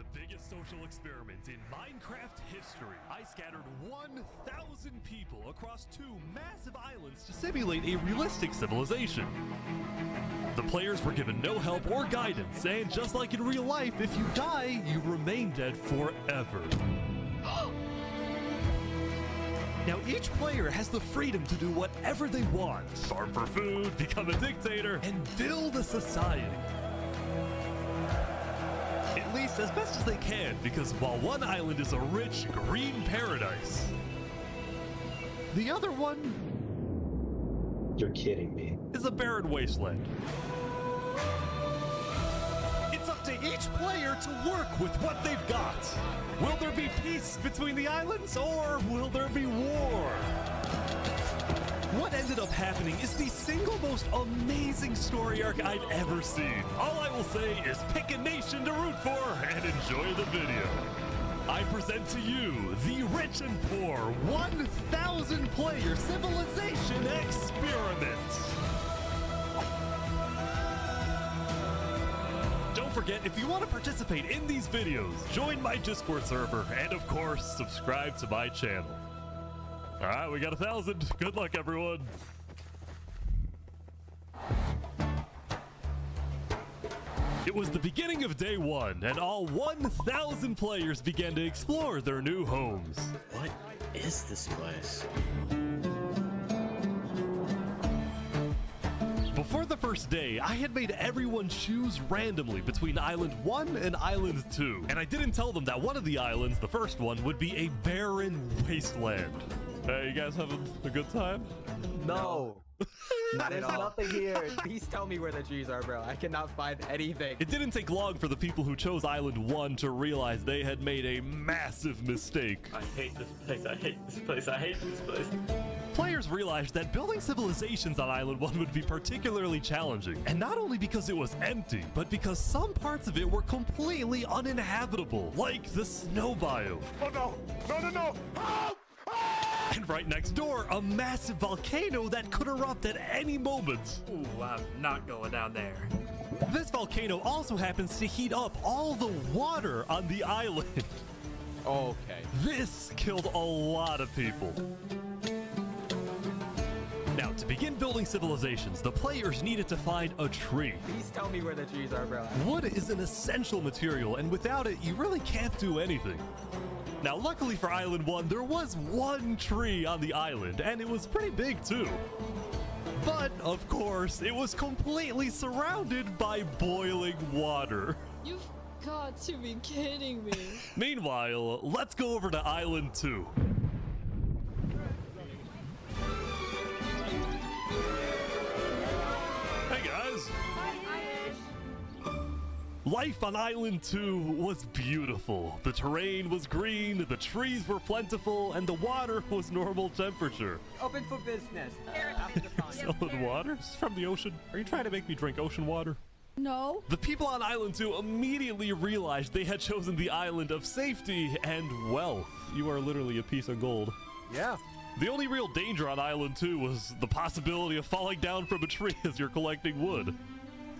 the biggest social experiment in Minecraft history, I scattered 1,000 people across 2 massive islands to simulate a realistic civilization. The players were given no help or guidance, and just like in real life, if you die, you remain dead forever. Now, each player has the freedom to do whatever they want. Farm for food, become a dictator, and build a society. At least as best as they can, because while one island is a rich, green paradise, the other one... You're kidding me. ...is a barren wasteland. It's up to each player to work with what they've got. Will there be peace between the islands, or will there be war? What ended up happening is the single most amazing story arc I've ever seen. All I will say is pick a nation to root for and enjoy the video. I present to you the Rich and Poor 1,000 player civilization experiment. Don't forget, if you want to participate in these videos, join my Discord server, and of course, subscribe to my channel. Alright, we got 1,000. Good luck, everyone. It was the beginning of day 1, and all 1,000 players began to explore their new homes. What is this place? Before the first day, I had made everyone choose randomly between Island 1 and Island 2. And I didn't tell them that one of the islands, the first one, would be a barren wasteland. Hey, you guys having a good time? No. There's nothing here. Please tell me where the trees are, bro. I cannot find anything. It didn't take long for the people who chose Island 1 to realize they had made a massive mistake. I hate this place. I hate this place. I hate this place. Players realized that building civilizations on Island 1 would be particularly challenging, and not only because it was empty, but because some parts of it were completely uninhabitable, like the snow biome. Oh no! No, no, no! Oh! And right next door, a massive volcano that could erupt at any moment. Ooh, I'm not going down there. This volcano also happens to heat up all the water on the island. Okay. This killed a lot of people. Now, to begin building civilizations, the players needed to find a tree. Please tell me where the trees are, bro. Wood is an essential material, and without it, you really can't do anything. Now, luckily for Island 1, there was one tree on the island, and it was pretty big too. But, of course, it was completely surrounded by boiling water. You've got to be kidding me. Meanwhile, let's go over to Island 2. Hey guys! Life on Island 2 was beautiful. The terrain was green, the trees were plentiful, and the water was normal temperature. Open for business. Selling water? This is from the ocean. Are you trying to make me drink ocean water? No. The people on Island 2 immediately realized they had chosen the island of safety and wealth. You are literally a piece of gold. Yeah. The only real danger on Island 2 was the possibility of falling down from a tree as you're collecting wood.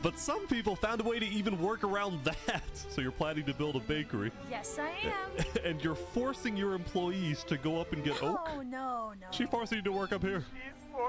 But some people found a way to even work around that. So you're planning to build a bakery. Yes, I am. And you're forcing your employees to go up and get oak? Oh, no, no. She forcing you to work up here.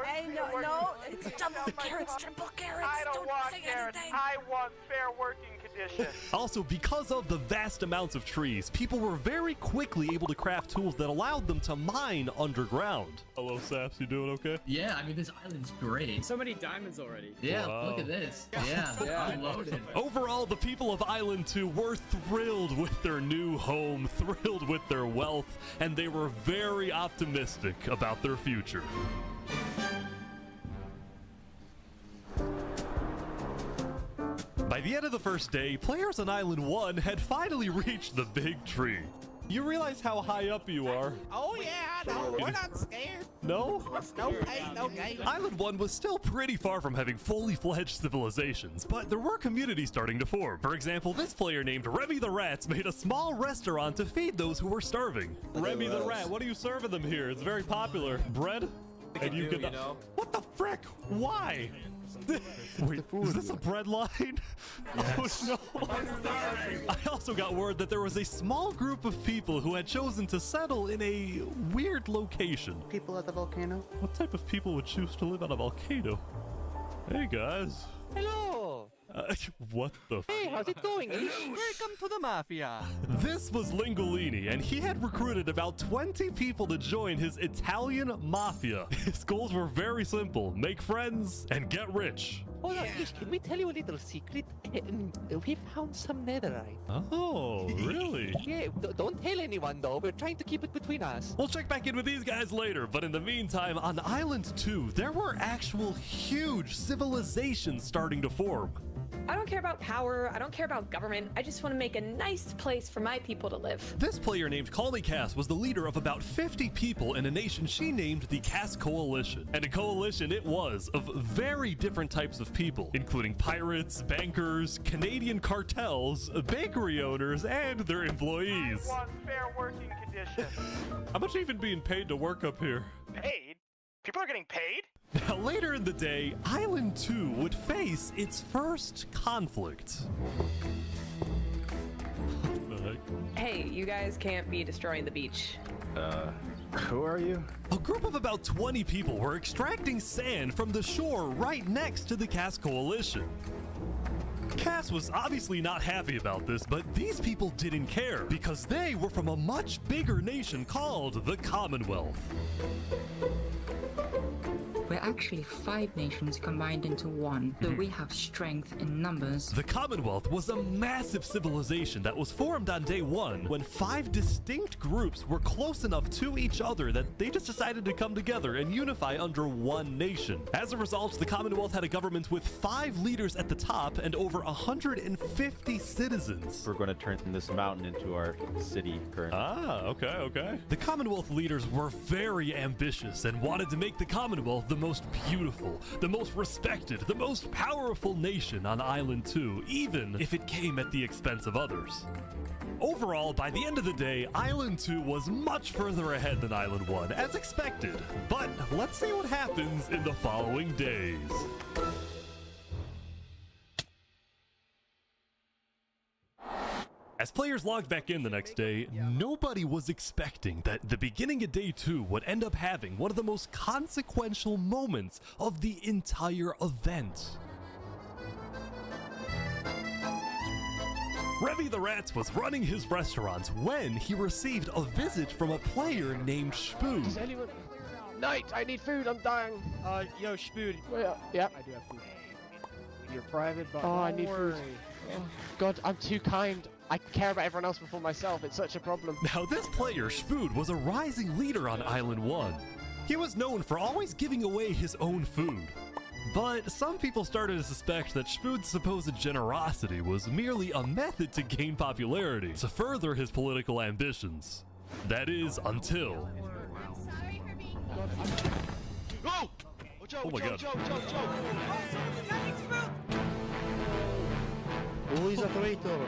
Hey, no. It's double carrots, triple carrots. I don't want say carrots. anything. I want fair working conditions. Also, because of the vast amounts of trees, people were very quickly able to craft tools that allowed them to mine underground. Hello, Saps. You doing okay? Yeah, I mean, this island's great. So many diamonds already. Yeah, Wow. look at this. Yeah, I'm loaded. Overall, the people of Island 2 were thrilled with their new home, thrilled with their wealth, and they were very optimistic about their future. By the end of the first day, players on Island 1 had finally reached the big tree. You realize how high up you are? Oh yeah, no, we're not scared. No? No pain, no gain. Island 1 was still pretty far from having fully fledged civilizations, but there were communities starting to form. For example, this player named Remy the Rats made a small restaurant to feed those who were starving. Remy the Rat, what are you serving them here? It's very popular. Bread? And you you know? What the frick? Why? Wait, is this a bread line? Oh no! I also got word that there was a small group of people who had chosen to settle in a weird location. People at the volcano. What type of people would choose to live on a volcano? Hey guys. Hello. What the? Hey, how's it going? Welcome to the mafia. This was Lingolini, and he had recruited about 20 people to join his Italian mafia. His goals were very simple: make friends and get rich. Hold on, Ish, can we tell you a little secret? We found some netherite. Oh, really? Yeah, don't tell anyone though. We're trying to keep it between us. We'll check back in with these guys later, but in the meantime, on Island 2, there were actual huge civilizations starting to form. I don't care about power. I don't care about government. I just want to make a nice place for my people to live. This player named Calmicast was the leader of about 50 people in a nation she named the Cass Coalition. And a coalition it was of very different types of people, including pirates, bankers, Canadian cartels, bakery owners, and their employees. I want fair working conditions. How much even being paid to work up here? Paid? People are getting paid? Now, later in the day, Island 2 would face its first conflict. What the heck? Hey, you guys can't be destroying the beach. Who are you? A group of about 20 people were extracting sand from the shore right next to the Cass Coalition. Cass was obviously not happy about this, but these people didn't care because they were from a much bigger nation called the Commonwealth. We're actually 5 nations combined into one, so we have strength in numbers. The Commonwealth was a massive civilization that was formed on day 1 when 5 distinct groups were close enough to each other that they just decided to come together and unify under one nation. As a result, the Commonwealth had a government with 5 leaders at the top and over 150 citizens. We're going to turn this mountain into our city currently. Ah, okay. The Commonwealth leaders were very ambitious and wanted to make the Commonwealth the most beautiful, the most respected, the most powerful nation on Island 2, even if it came at the expense of others. Overall, by the end of the day, Island 2 was much further ahead than Island 1, as expected. But let's see what happens in the following days. As players logged back in the next day, nobody was expecting that the beginning of day 2 would end up having one of the most consequential moments of the entire event. Revy the Rat was running his restaurant when he received a visit from a player named Spood. Does anyone... Knight, I need food, I'm dying. Yo, Spood. Well, yeah. I do have food. You're private, but Oh, I don't need food. worry. Oh, God, I'm too kind. I care about everyone else before myself. It's such a problem. Now, this player, Spood, was a rising leader on Island 1. He was known for always giving away his own food. But some people started to suspect that Spood's supposed generosity was merely a method to gain popularity, to further his political ambitions. That is, until... Oh! Oh my God. Oh, he's a traitor.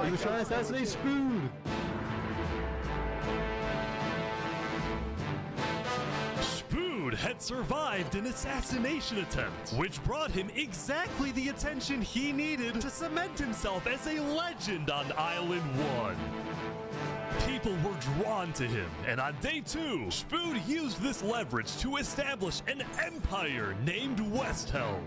He was trying to assassinate Spood. Spood had survived an assassination attempt, which brought him exactly the attention he needed to cement himself as a legend on Island 1. People were drawn to him, and on day 2, Spood used this leverage to establish an empire named Westhelm.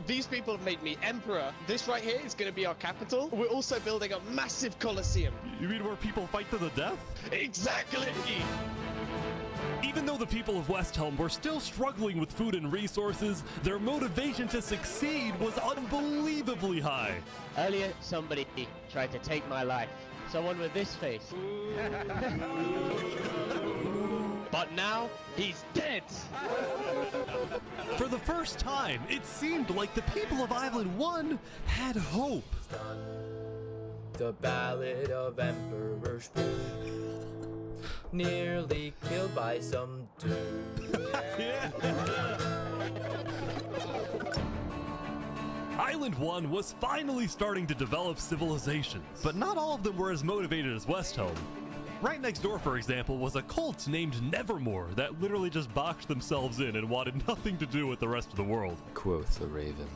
These people have made me emperor. This right here is going to be our capital. We're also building a massive coliseum. You mean where people fight to the death? Exactly. Even though the people of Westhelm were still struggling with food and resources, their motivation to succeed was unbelievably high. Earlier, somebody tried to take my life. Someone with this face. But now, he's dead! For the first time, it seemed like the people of Island 1 had hope. The Ballad of Emperor Spood, nearly killed by some dude. Island 1 was finally starting to develop civilizations, but not all of them were as motivated as Westhelm. Right next door, for example, was a cult named Nevermore that literally just boxed themselves in and wanted nothing to do with the rest of the world. Quoth the raven,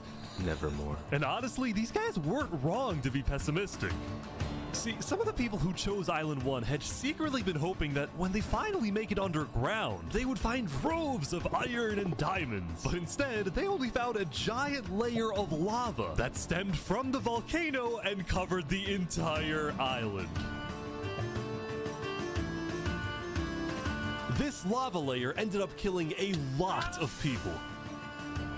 nevermore. And honestly, these guys weren't wrong to be pessimistic. See, some of the people who chose Island 1 had secretly been hoping that when they finally make it underground, they would find troves of iron and diamonds. But instead, they only found a giant layer of lava that stemmed from the volcano and covered the entire island. This lava layer ended up killing a lot of people.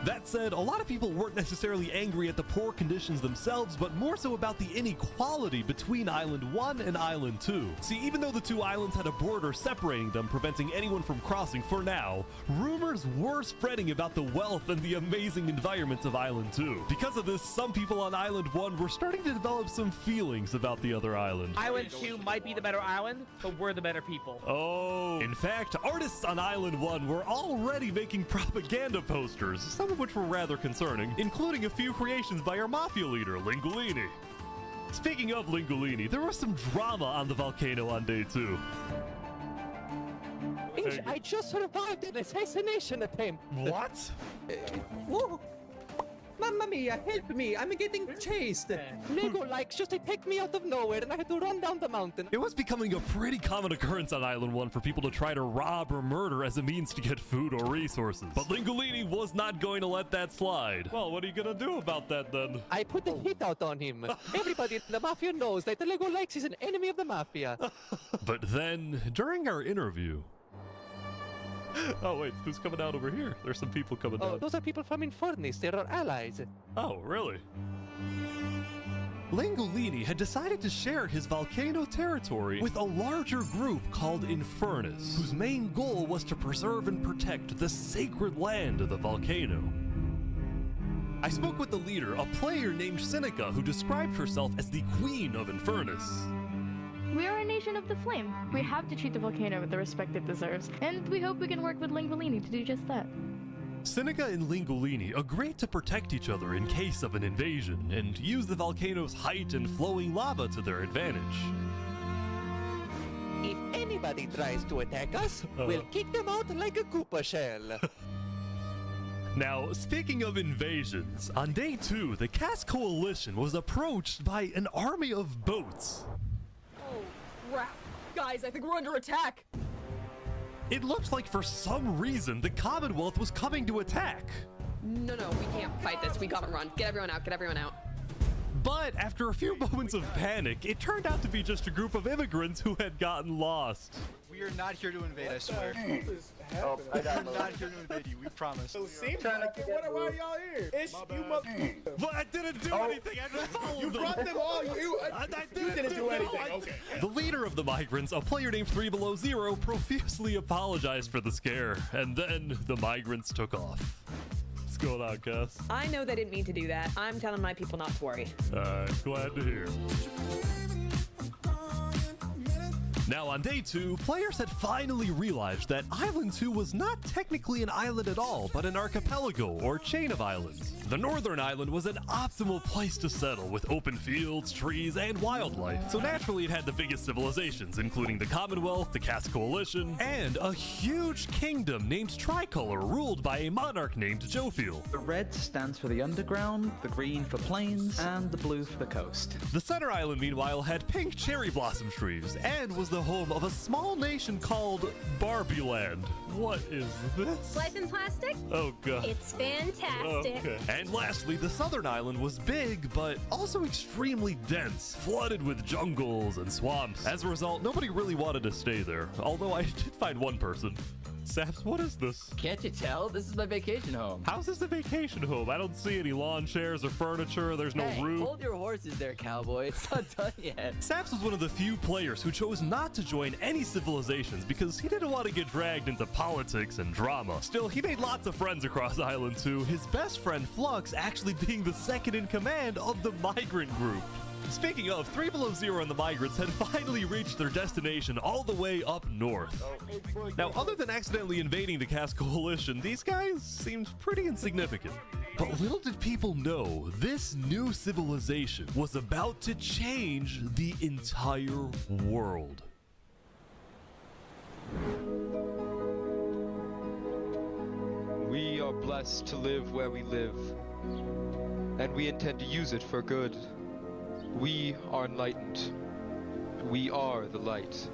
That said, a lot of people weren't necessarily angry at the poor conditions themselves, but more so about the inequality between Island 1 and Island 2. See, even though the two islands had a border separating them, preventing anyone from crossing for now, rumors were spreading about the wealth and the amazing environment of Island 2. Because of this, some people on Island 1 were starting to develop some feelings about the other island. Island 2 might be the better island, but we're the better people. Oh. In fact, artists on Island 1 were already making propaganda posters, some of which were rather concerning, including a few creations by our mafia leader, Lingolini. Speaking of Lingolini, there was some drama on the volcano on day 2. I just survived an assassination attempt. What? Whoa. Mamma mia, help me, I'm getting chased. Lego likes just attacked me out of nowhere and I had to run down the mountain. It was becoming a pretty common occurrence on Island 1 for people to try to rob or murder as a means to get food or resources. But Lingolini was not going to let that slide. Well, what are you gonna do about that then? I put a hit out on him. Everybody in the mafia knows that the Lego likes is an enemy of the mafia. But then, during our interview... Oh wait, who's coming out over here? There's some people coming down. Oh, those are people from Infernus. They're our allies. Oh, really? Lingolini had decided to share his volcano territory with a larger group called Infernus, whose main goal was to preserve and protect the sacred land of the volcano. I spoke with the leader, a player named Seneca, who described herself as the Queen of Infernus. We are a nation of the flame. We have to treat the volcano with the respect it deserves, and we hope we can work with Lingolini to do just that. Seneca and Lingolini agreed to protect each other in case of an invasion and use the volcano's height and flowing lava to their advantage. If anybody tries to attack us, we'll kick them out like a Koopa shell. Now, speaking of invasions, on day 2, the Cass Coalition was approached by an army of boats. Crap. Guys, I think we're under attack. It looked like for some reason the Commonwealth was coming to attack. No, we can't fight this. We gotta run. Get everyone out. But after a few moments of panic, it turned out to be just a group of immigrants who had gotten lost. We are not here to invade, I swear. Oh, We are not here to invade you, we promise. Why are y'all here? But I didn't do anything, I just followed them. brought them all. I didn't do anything. Okay. The leader of the migrants, a player named 3 Below Zero, profusely apologized for the scare, and then the migrants took off. What's going on, Cass? I know they didn't mean to do that. I'm telling my people not to worry. Glad to hear. Now, on day 2, players had finally realized that Island 2 was not technically an island at all, but an archipelago, or chain of islands. The northern island was an optimal place to settle, with open fields, trees, and wildlife. So naturally, it had the biggest civilizations, including the Commonwealth, the Cass Coalition, and a huge kingdom named Tricolor, ruled by a monarch named Jophiel. The red stands for the underground, the green for plains, and the blue for the coast. The center island, meanwhile, had pink cherry blossom trees, and was the home of a small nation called Barbieland. What is this? Life in plastic? Oh god. It's fantastic. Okay. And lastly, the southern island was big, but also extremely dense, flooded with jungles and swamps. As a result, nobody really wanted to stay there, although I did find one person. Saps, what is this? Can't you tell? This is my vacation home. How's this a vacation home? I don't see any lawn chairs or furniture. There's no roof. Hold your horses there, cowboy. It's not done yet. Saps was one of the few players who chose not to join any civilizations because he didn't want to get dragged into politics and drama. Still, he made lots of friends across Island 2, his best friend Flux actually being the second in command of the migrant group. Speaking of, 3 Below Zero and the migrants had finally reached their destination all the way up north. Now, other than accidentally invading the Cass Coalition, these guys seemed pretty insignificant. But little did people know, this new civilization was about to change the entire world. We are blessed to live where we live, and we intend to use it for good. We are enlightened. We are the light.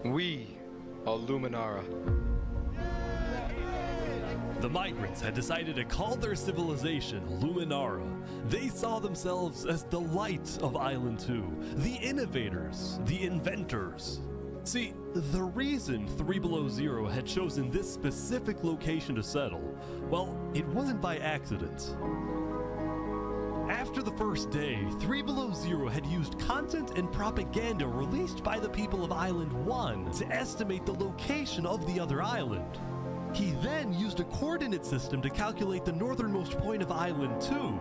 We are Luminara. The migrants had decided to call their civilization Luminara. They saw themselves as the light of Island 2, the innovators, the inventors. See, the reason 3 Below Zero had chosen this specific location to settle, well, it wasn't by accident. After the first day, 3 Below Zero had used content and propaganda released by the people of Island 1 to estimate the location of the other island. He then used a coordinate system to calculate the northernmost point of Island 2.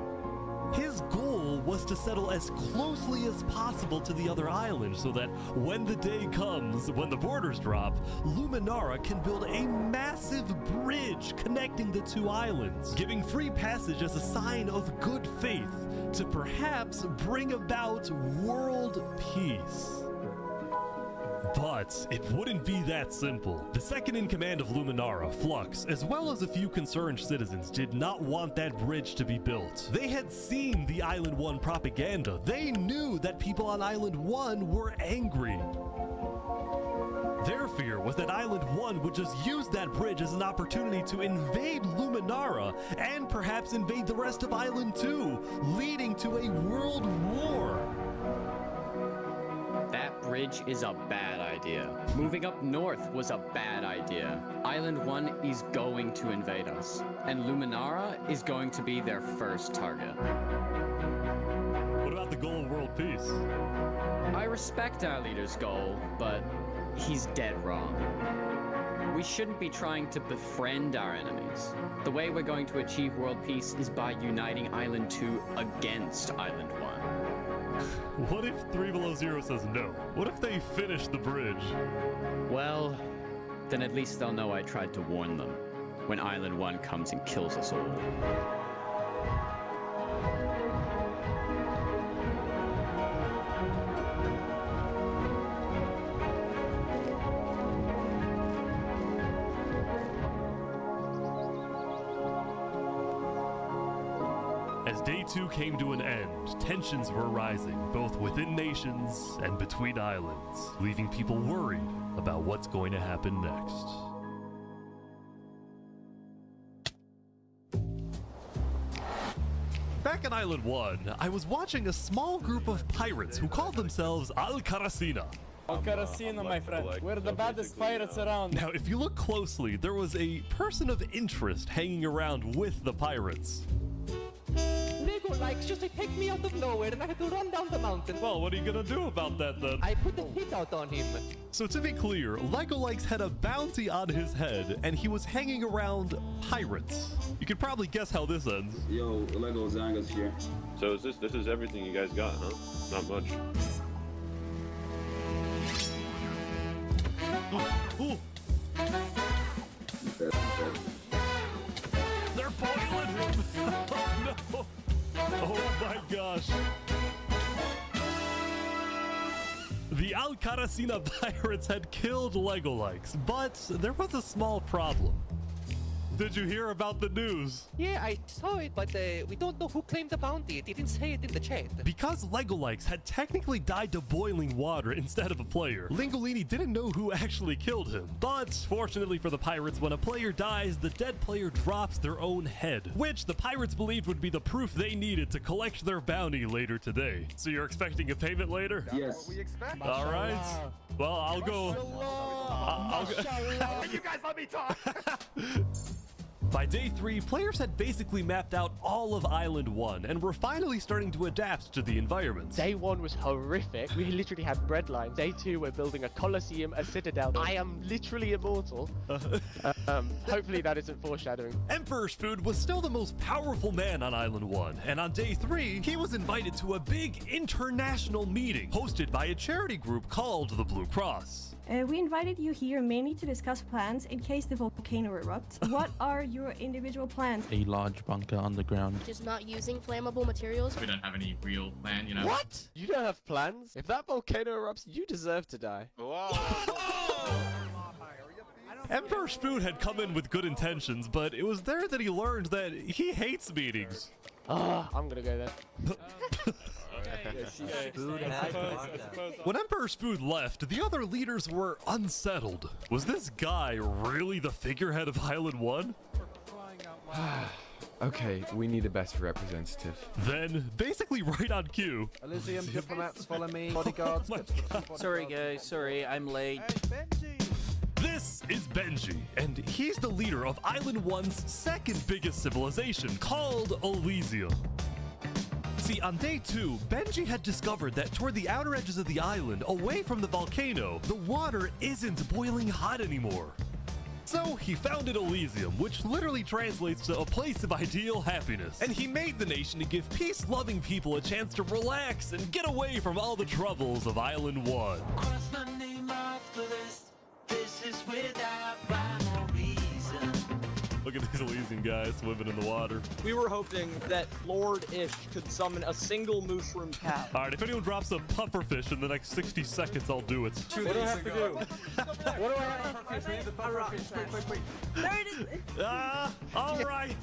His goal was to settle as closely as possible to the other island so that when the day comes, when the borders drop, Luminara can build a massive bridge connecting the two islands, giving free passage as a sign of good faith to perhaps bring about world peace. But it wouldn't be that simple. The second in command of Luminara, Flux, as well as a few concerned citizens, did not want that bridge to be built. They had seen the Island 1 propaganda. They knew that people on Island 1 were angry. Their fear was that Island 1 would just use that bridge as an opportunity to invade Luminara and perhaps invade the rest of Island 2, leading to a world war. That bridge is a bad idea. Moving up north was a bad idea. Island 1 is going to invade us, and Luminara is going to be their first target. What about the goal of world peace? I respect our leader's goal, but he's dead wrong. We shouldn't be trying to befriend our enemies. The way we're going to achieve world peace is by uniting Island 2 against Island 1. What if 3 Below Zero says no? What if they finish the bridge? Well, then at least they'll know I tried to warn them when Island 1 comes and kills us all. As Day 2 came to an end, tensions were rising, both within nations and between islands, leaving people worried about what's going to happen next. Back on Island 1, I was watching a small group of pirates who called themselves Al-Karasina. Al-Karasina, my friend. We're the baddest pirates around. Now, if you look closely, there was a person of interest hanging around with the pirates. Lego likes just to take me out of nowhere and I had to run down the mountain. Well, what are you gonna do about that then? I put a hit out on him. So to be clear, Lego Likes had a bounty on his head and he was hanging around pirates. You could probably guess how this ends. Yo, Lego Zanga's here. So is this is everything you guys got, huh? Not much. Ooh. They're boiling him! Oh no! Oh my gosh! The Al-Karasina pirates had killed Lego Likes, but there was a small problem. Did you hear about the news? Yeah, I saw it, but we don't know who claimed the bounty. It didn't say it in the chat. Because Lego Likes had technically died to boiling water instead of a player, Lingolini didn't know who actually killed him. But fortunately for the pirates, when a player dies, the dead player drops their own head, which the pirates believed would be the proof they needed to collect their bounty later today. So you're expecting a payment later? Yes. All right. Well, I'll go. I'll go. You guys let me talk. By day 3, players had basically mapped out all of Island 1 and were finally starting to adapt to the environment. Day 1 was horrific. We literally had bread lines. Day 2, we're building a coliseum, a citadel. I am literally immortal. Hopefully that isn't foreshadowing. Emperor's Food was still the most powerful man on Island 1, and on day 3, he was invited to a big international meeting hosted by a charity group called the Blue Cross. We invited you here mainly to discuss plans in case the volcano erupts. What are your individual plans? A large bunker underground. Just not using flammable materials. We don't have any real plan, you know. What? You don't have plans? If that volcano erupts, you deserve to die. Whoa! Emperor Spoon had come in with good intentions, but it was there that he learned that he hates meetings. I'm gonna go then. When Emperor Spoon left, the other leaders were unsettled. Was this guy really the figurehead of Island 1? Okay, we need a better representative. Then, basically right on cue. Elysium diplomats follow me. Bodyguards. Sorry, guys. Sorry, I'm late. This is Benji, and he's the leader of Island 1's second biggest civilization, called Elysium. See, on day 2, Benji had discovered that toward the outer edges of the island, away from the volcano, the water isn't boiling hot anymore. So he founded Elysium, which literally translates to a place of ideal happiness. And he made the nation to give peace-loving people a chance to relax and get away from all the troubles of Island 1. Cross my name off the list. This is without rhyme or reason. Look at these Elysium guys swimming in the water. We were hoping that Lord Ish could summon a single mushroom cow. Alright, if anyone drops a pufferfish in the next 60 seconds, I'll do it. What do I have to do? What do I have to do? The pufferfish. Quick. There it is. Alright.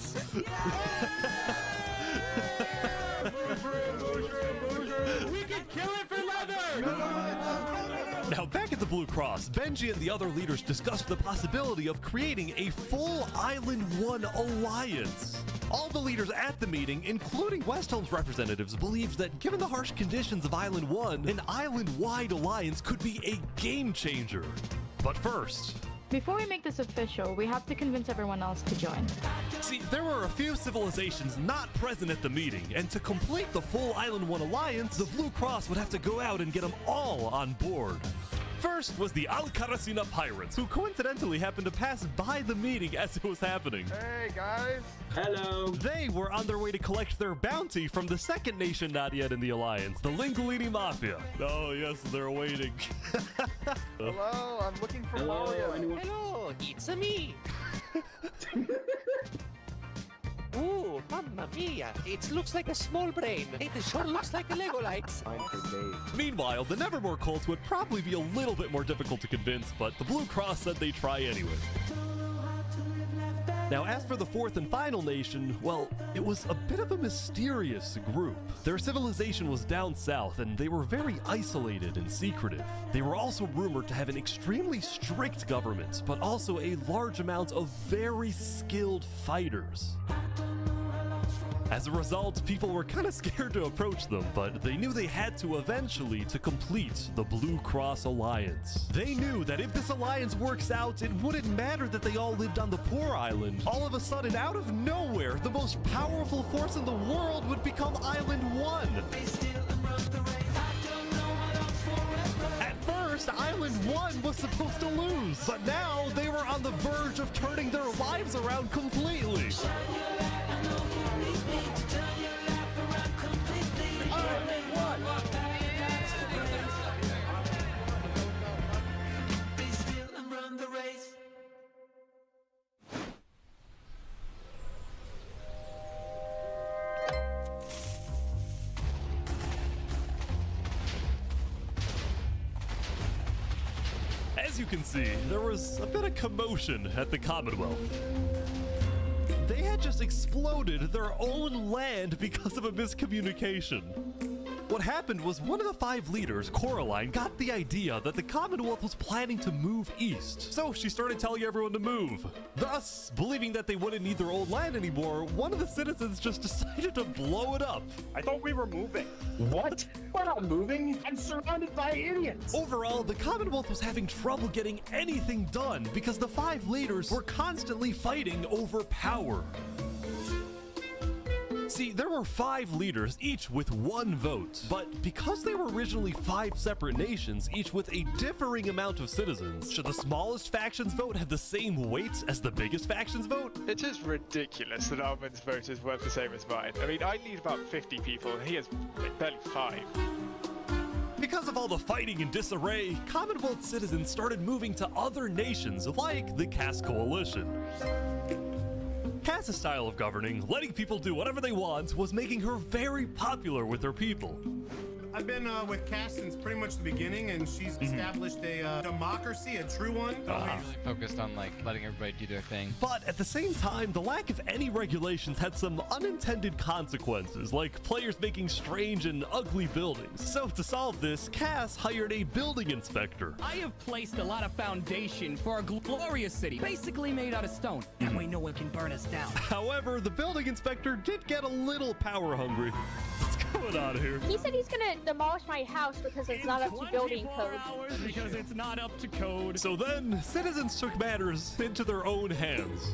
We can kill it for leather! Now, back at the Blue Cross, Benji and the other leaders discussed the possibility of creating a full Island 1 alliance. All the leaders at the meeting, including Westhelm's representatives, believed that given the harsh conditions of Island 1, an island-wide alliance could be a game changer. But first, Before we make this official, we have to convince everyone else to join. see, there were a few civilizations not present at the meeting, and to complete the full Island 1 alliance, the Blue Cross would have to go out and get them all on board. First was the Al-Karasina Pirates, who coincidentally happened to pass by the meeting as it was happening. Hey, guys. Hello. They were on their way to collect their bounty from the second nation not yet in the alliance, the Lingolini Mafia. Oh yes, they're waiting. Hello, I'm looking for Mario. Hello, it's me. Ooh, mamma mia! It looks like a small brain. It sure looks like a Lego lights. Meanwhile, the Nevermore cults would probably be a little bit more difficult to convince, but the Blue Cross said they'd try anyway. Now, as for the fourth and final nation, well, it was a bit of a mysterious group. Their civilization was down south, and they were very isolated and secretive. They were also rumored to have an extremely strict government, but also a large amount of very skilled fighters. As a result, people were kind of scared to approach them, but they knew they had to eventually to complete the Blue Cross Alliance. They knew that if this alliance works out, it wouldn't matter that they all lived on the poor island. All of a sudden, out of nowhere, the most powerful force in the world would become Island 1. At first, Island 1 was supposed to lose, but now they were on the verge of turning their lives around completely. As you can see, there was a bit of commotion at the Commonwealth. They had just exploded their own land because of a miscommunication. What happened was one of the 5 leaders, Coraline, got the idea that the Commonwealth was planning to move east. So she started telling everyone to move. Thus, believing that they wouldn't need their old land anymore, one of the citizens just decided to blow it up. I thought we were moving. What? We're not moving. I'm surrounded by idiots. Overall, the Commonwealth was having trouble getting anything done because the 5 leaders were constantly fighting over power. See, there were 5 leaders, each with 1 vote. But because they were originally 5 separate nations, each with a differing amount of citizens, should the smallest faction's vote have the same weight as the biggest faction's vote? It is ridiculous that Armin's vote is worth the same as mine. I mean, I need about 50 people, and he has barely 5. Because of all the fighting and disarray, Commonwealth citizens started moving to other nations like the Cass Coalition. Cass's style of governing, letting people do whatever they want, was making her very popular with her people. I've been with Cass since pretty much the beginning, and she's established a democracy, a true one. Focused on like letting everybody do their thing. But at the same time, the lack of any regulations had some unintended consequences, like players making strange and ugly buildings. So to solve this, Cass hired a building inspector. I have placed a lot of foundation for a glorious city, basically made out of stone. That way no one can burn us down. However, the building inspector did get a little power hungry. What's going on here? He said he's gonna demolish my house because it's not up to building code. Because it's not up to code. So then, citizens took matters into their own hands.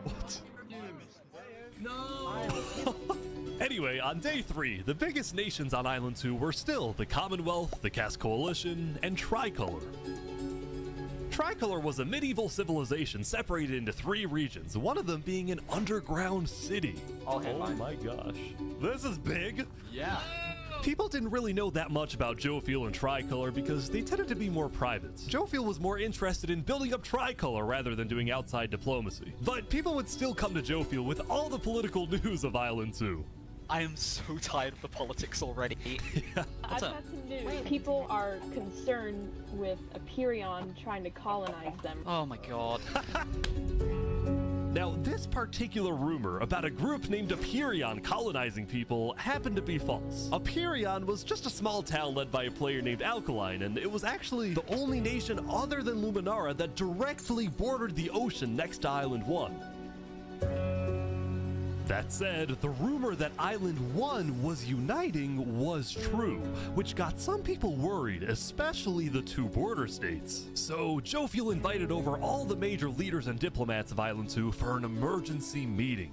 What? No! Anyway, on day 3, the biggest nations on Island 2 were still the Commonwealth, the Cass Coalition, and Tricolor. Tricolor was a medieval civilization separated into 3 regions, one of them being an underground city. All headline. Oh my gosh. This is big. Yeah. People didn't really know that much about Jofiel and Tricolor because they tended to be more private. Jofiel was more interested in building up Tricolor rather than doing outside diplomacy. But people would still come to Jofiel with all the political news of Island 2. I am so tired of the politics already. Yeah. I've got some news. People are concerned with Aperion trying to colonize them. Oh my god. Now, this particular rumor about a group named Aperion colonizing people happened to be false. Aperion was just a small town led by a player named Alkaline, and it was actually the only nation other than Luminara that directly bordered the ocean next to Island 1. That said, the rumor that Island 1 was uniting was true, which got some people worried, especially the 2 border states. So Jofiel invited over all the major leaders and diplomats of Island 2 for an emergency meeting.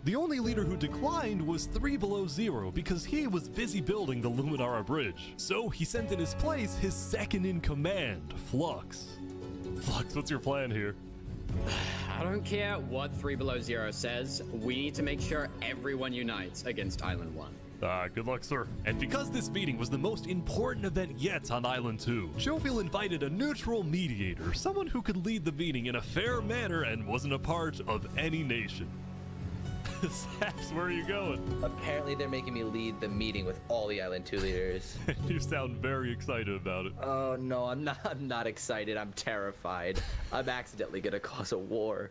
The only leader who declined was 3 Below Zero because he was busy building the Luminara Bridge. So he sent in his place his second in command, Flux. Flux, what's your plan here? I don't care what 3 Below Zero says, we need to make sure everyone unites against Island 1. Good luck, sir. And because this meeting was the most important event yet on Island 2, Jofiel invited a neutral mediator, someone who could lead the meeting in a fair manner and wasn't a part of any nation. Saps, where are you going? Apparently they're making me lead the meeting with all the Island 2 leaders. You sound very excited about it. Oh no, I'm not excited. I'm terrified. I'm accidentally gonna cause a war.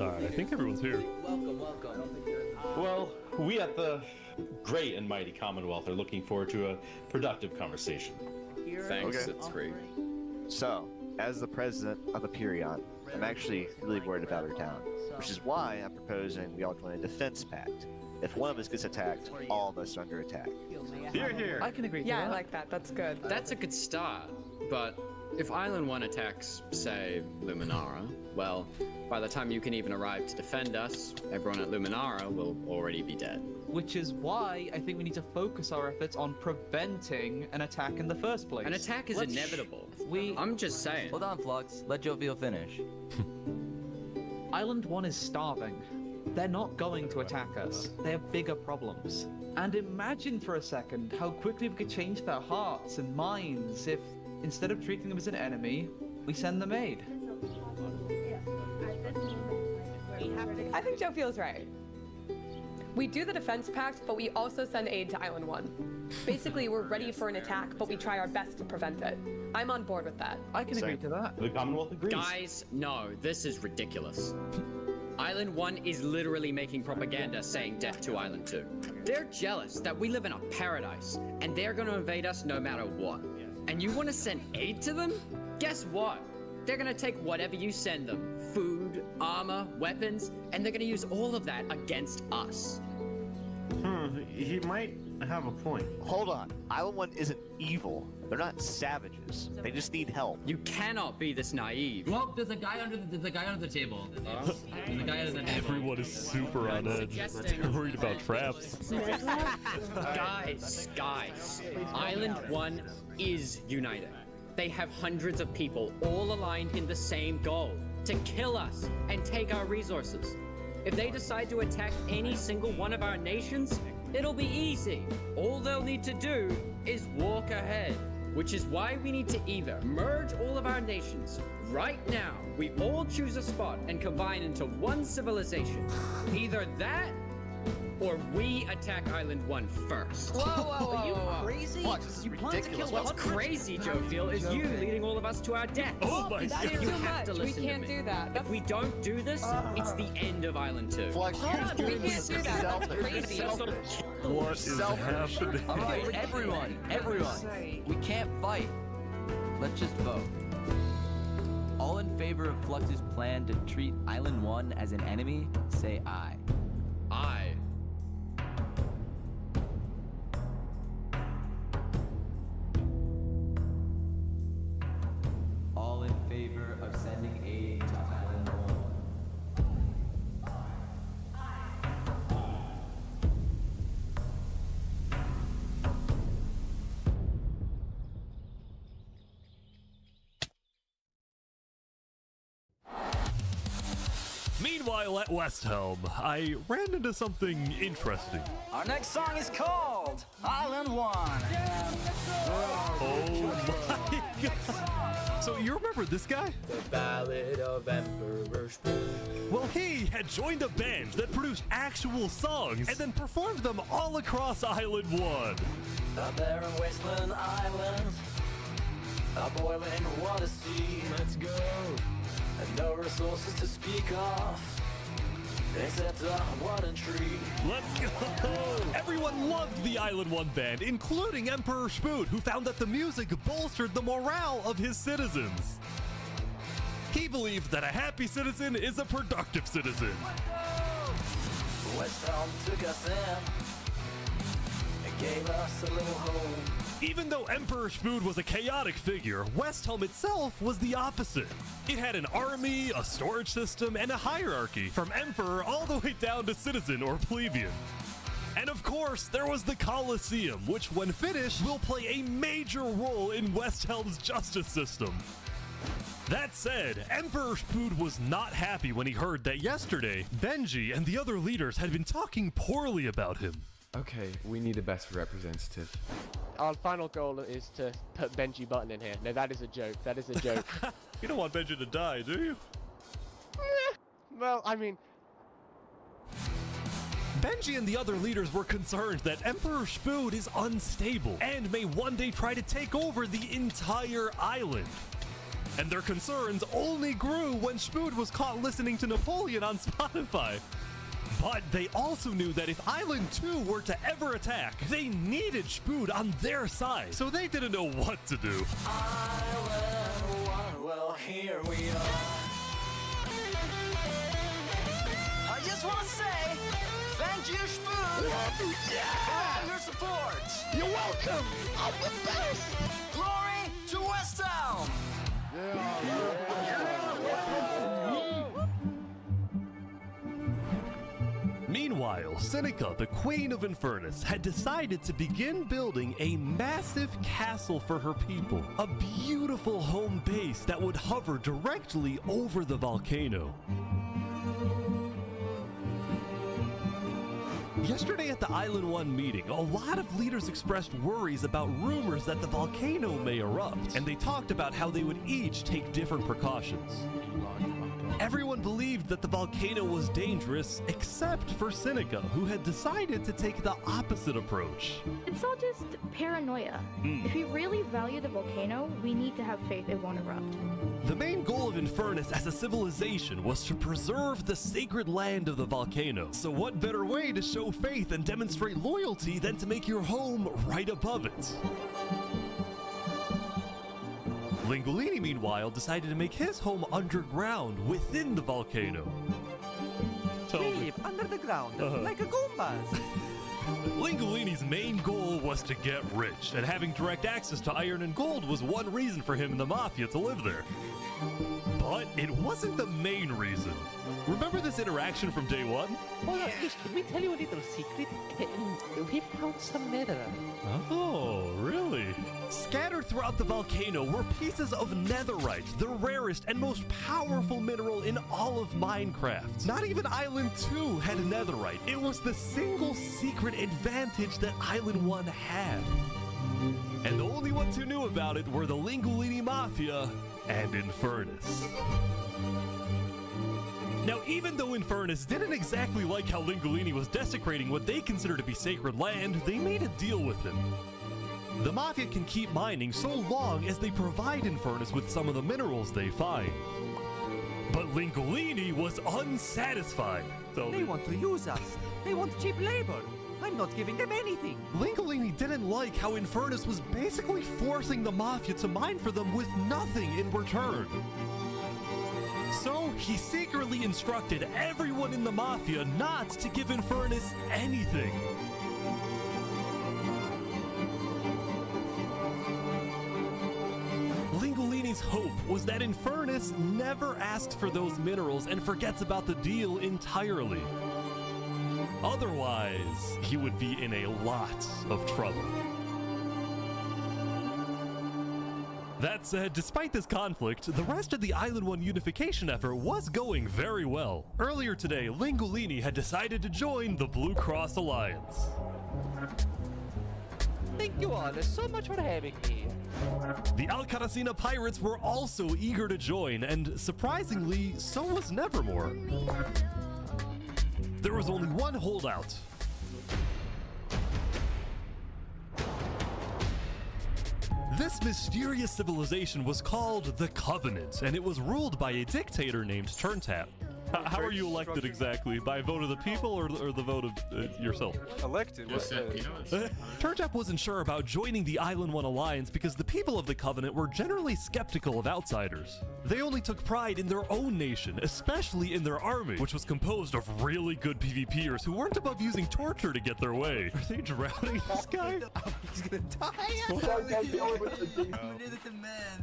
Alright, I think everyone's here. Welcome. Well, we at the great and mighty Commonwealth are looking forward to a productive conversation. Thanks, it's great. So, as the president of Aperion, I'm actually really worried about our town, which is why I'm proposing we all join a defense pact. If one of us gets attacked, all of us are under attack. Here. I can agree to that. Yeah, I like that. That's good. That's a good start, but if Island 1 attacks, say, Luminara, well, by the time you can even arrive to defend us, everyone at Luminara will already be dead. Which is why I think we need to focus our efforts on preventing an attack in the first place. An attack is inevitable. I'm just saying. Hold on, Flux. Let Jovial finish. Island 1 is starving. They're not going to attack us. They have bigger problems. And imagine for a second how quickly we could change their hearts and minds if, instead of treating them as an enemy, we send them aid. I think Joe feels right. We do the defense pact, but we also send aid to Island 1. Basically, we're ready for an attack, but we try our best to prevent it. I'm on board with that. I can agree to that. The Commonwealth agrees. Guys, no, this is ridiculous. Island 1 is literally making propaganda saying death to Island 2. They're jealous that we live in a paradise, and they're gonna invade us no matter what. And you wanna send aid to them? Guess what? They're gonna take whatever you send them. Food, armor, weapons, and they're gonna use all of that against us. He might have a point. Hold on. Island 1 isn't evil. They're not savages. They just need help. You cannot be this naive. Well, there's a guy under the table. There's a guy under the table. Everyone is super on edge. They're worried about traps. Guys, Island 1 is united. They have hundreds of people all aligned in the same goal, to kill us and take our resources. If they decide to attack any single one of our nations, it'll be easy. All they'll need to do is walk ahead. which is why we need to either merge all of our nations right now, we all choose a spot and combine into one civilization. Either that, or we attack Island 1 first. Whoa, are you crazy? What? You plan to kill What's crazy, Jovial, is you leading all of us to our death. Oh my That's God. too You have to much. We listen to can't me. do that. If we don't do this, it's the end of Island 2. Hold on, we can't do that. That's crazy. What is happening? All right, everyone, we can't fight. Let's just vote. All in favor of Flux's plan to treat Island 1 as an enemy, say aye. Aye. All in favor of sending aid to Island 1. Meanwhile, at West Helm, I ran into something interesting. Our next song is called Island 1. Oh my God. So you remember this guy? The Ballad of Emperor Spoon. Well, he had joined a band that produced actual songs and then performed them all across Island 1. Up there in Wasteland Island, a boiling water sea. Let's go. And no resources to speak of, except a wooden tree. Let's go! Everyone loved the Island 1 band, including Emperor Spoon, who found that the music bolstered the morale of his citizens. He believed that a happy citizen is a productive citizen. West Helm took us in and gave us a little home. Even though Emperor Spoon was a chaotic figure, West Helm itself was the opposite. It had an army, a storage system, and a hierarchy, from emperor all the way down to citizen or plebeian. And of course, there was the Colosseum, which when finished will play a major role in West Helm's justice system. That said, Emperor Spoon was not happy when he heard that yesterday, Benji and the other leaders had been talking poorly about him. Okay, we need a better representative. Our final goal is to put Benji Button in here. No, that is a joke. That is a joke. You don't want Benji to die, do you? Well, I mean... Benji and the other leaders were concerned that Emperor Spoon is unstable and may one day try to take over the entire island. And their concerns only grew when Spoon was caught listening to Napoleon on Spotify. But they also knew that if Island 2 were to ever attack, they needed Spoon on their side, so they didn't know what to do. Island 1, well, here we are. I just want to say, thank you, Spoon, for all your support. You're welcome. I'm the best. Glory to West Helm. Meanwhile, Seneca, the Queen of Infernus, had decided to begin building a massive castle for her people, a beautiful home base that would hover directly over the volcano. Yesterday at the Island 1 meeting, a lot of leaders expressed worries about rumors that the volcano may erupt, and they talked about how they would each take different precautions. Everyone believed that the volcano was dangerous, except for Seneca, who had decided to take the opposite approach. It's all just paranoia. If we really value the volcano, we need to have faith it won't erupt. The main goal of Infernus as a civilization was to preserve the sacred land of the volcano. So what better way to show faith and demonstrate loyalty than to make your home right above it? Lingolini, meanwhile, decided to make his home underground within the volcano. Under the ground, like a Goombas. Lingolini's main goal was to get rich, and having direct access to iron and gold was one reason for him and the Mafia to live there. But it wasn't the main reason. Remember this interaction from day one? Oh, yes, let me tell you a little secret. We found some netherite. Oh, really? Scattered throughout the volcano were pieces of netherite, the rarest and most powerful mineral in all of Minecraft. Not even Island 2 had netherite. It was the single secret advantage that Island 1 had. And the only ones who knew about it were the Linguini Mafia and Infernus. Now, even though Infernus didn't exactly like how Linguini was desecrating what they consider to be sacred land, they made a deal with him. The Mafia can keep mining so long as they provide Infernus with some of the minerals they find. But Linguini was unsatisfied. They want to use us. They want cheap labor. I'm not giving them anything. Linguini didn't like how Infernus was basically forcing the Mafia to mine for them with nothing in return. So he secretly instructed everyone in the Mafia not to give Infernus anything. Linguini's hope was that Infernus never asks for those minerals and forgets about the deal entirely. Otherwise, he would be in a lot of trouble. That said, despite this conflict, the rest of the Island 1 unification effort was going very well. Earlier today, Linguini had decided to join the Blue Cross Alliance. Thank you all so much for having me. The Alcaracina pirates were also eager to join, and surprisingly, so was Nevermore. There was only one holdout. This mysterious civilization was called the Covenant, and it was ruled by a dictator named Turntap. How are you elected exactly? By a vote of the people or the vote of yourself? Elected? Turntap wasn't sure about joining the Island 1 Alliance because the people of the Covenant were generally skeptical of outsiders. They only took pride in their own nation, especially in their army, which was composed of really good PvPers who weren't above using torture to get their way. Are they drowning this guy? He's gonna die.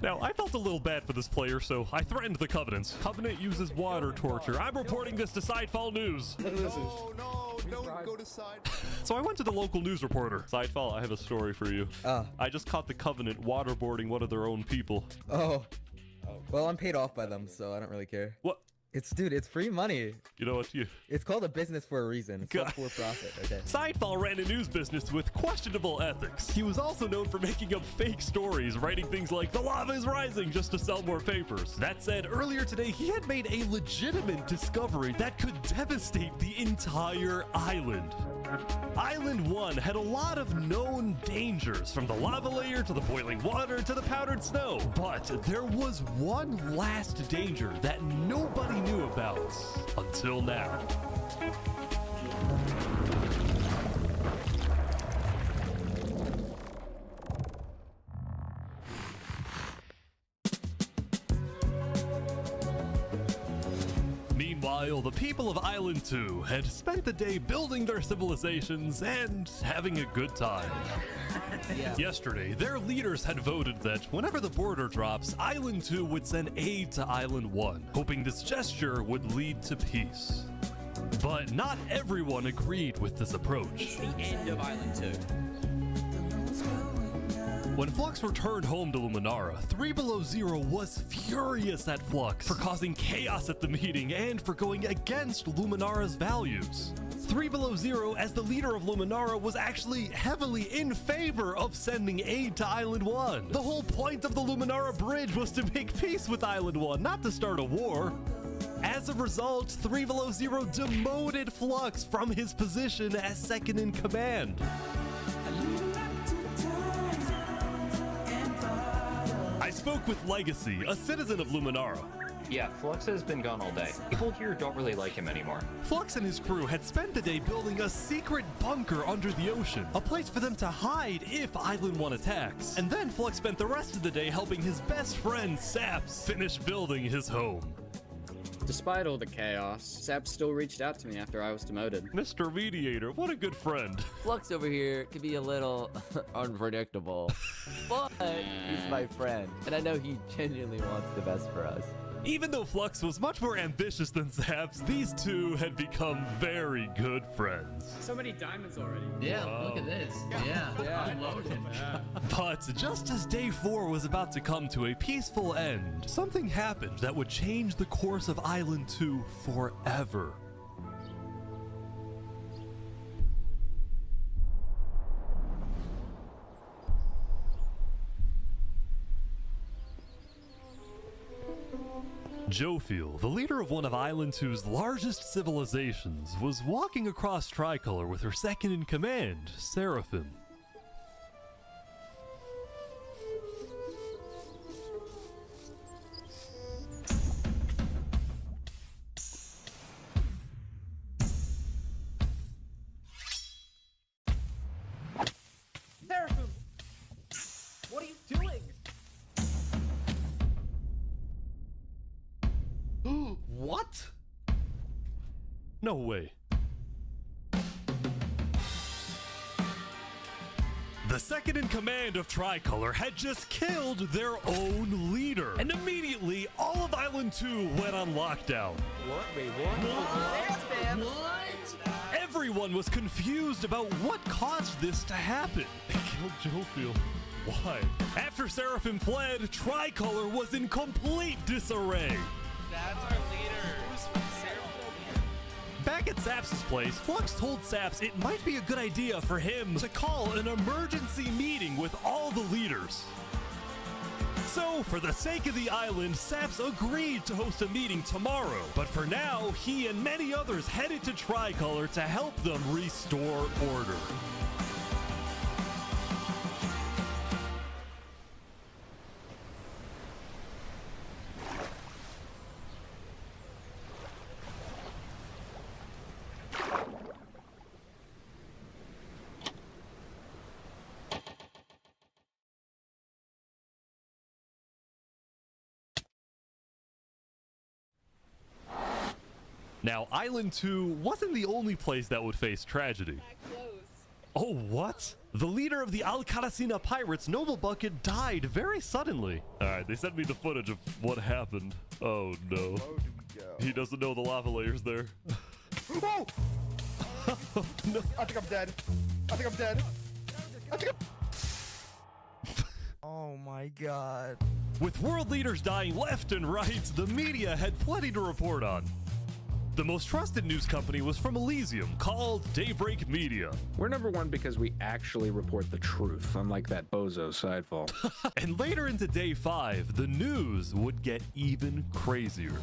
Now, I felt a little bad for this player, so I threatened the Covenants. Covenant uses water torture. I'm reporting this to Sidefall News. No, don't go to Side. So I went to the local news reporter. Sidefall, I have a story for you. I just caught the Covenant waterboarding one of their own people. Oh. Well, I'm paid off by them, so I don't really care. What? Dude, it's free money. You know what? It's called a business for a reason. It's not for profit, okay? Sidefall ran a news business with questionable ethics. He was also known for making up fake stories, writing things like, "The lava is rising," just to sell more papers. That said, earlier today, he had made a legitimate discovery that could devastate the entire island. Island 1 had a lot of known dangers, from the lava layer to the boiling water to the powdered snow. But there was one last danger that nobody knew about until now. Meanwhile, the people of Island 2 had spent the day building their civilizations and having a good time. Yesterday, their leaders had voted that whenever the border drops, Island 2 would send aid to Island 1, hoping this gesture would lead to peace. But not everyone agreed with this approach. The end of Island 2. When Flux returned home to Luminara, 3 Below Zero was furious at Flux for causing chaos at the meeting and for going against Luminara's values. 3 Below Zero, as the leader of Luminara, was actually heavily in favor of sending aid to Island 1. The whole point of the Luminara Bridge was to make peace with Island 1, not to start a war. As a result, 3 Below Zero demoted Flux from his position as second in command. I spoke with Legacy, a citizen of Luminara. Yeah, Flux has been gone all day. People here don't really like him anymore. Flux and his crew had spent the day building a secret bunker under the ocean, a place for them to hide if Island 1 attacks. And then Flux spent the rest of the day helping his best friend, Saps, finish building his home. Despite all the chaos, Saps still reached out to me after I was demoted. Mr. Mediator, what a good friend. Flux over here can be a little unpredictable, but he's my friend, and I know he genuinely wants the best for us. Even though Flux was much more ambitious than Saps, these two had become very good friends. So many diamonds already. Yeah, look at this. Yeah. Loaded. But just as day 4 was about to come to a peaceful end, something happened that would change the course of Island 2 forever. Jophiel, the leader of one of Island 2's largest civilizations, was walking across Tricolor with her second in command, Seraphim. Seraphim! What are you doing? What? No way. The second in command of Tricolor had just killed their own leader, and immediately all of Island 2 went on lockdown. What? Wait, what? Everyone was confused about what caused this to happen. They killed Jophiel. Why? After Seraphim fled, Tricolor was in complete disarray. That's our leader. Who's Seraphim? Back at Saps' place, Flux told Saps it might be a good idea for him to call an emergency meeting with all the leaders. So, for the sake of the island, Saps agreed to host a meeting tomorrow. But for now, he and many others headed to Tricolor to help them restore order. Now, Island 2 wasn't the only place that would face tragedy. Oh, what? The leader of the Alcaracina Pirates, Noble Bucket, died very suddenly. Alright, they sent me the footage of what happened. Oh, no. He doesn't know the lava layer's there. Oh! No. I think I'm dead. I think I'm dead. I think Oh my god. With world leaders dying left and right, the media had plenty to report on. The most trusted news company was from Elysium, called Daybreak Media. We're number one because we actually report the truth, unlike that bozo Sidefall. And later into day 5, the news would get even crazier.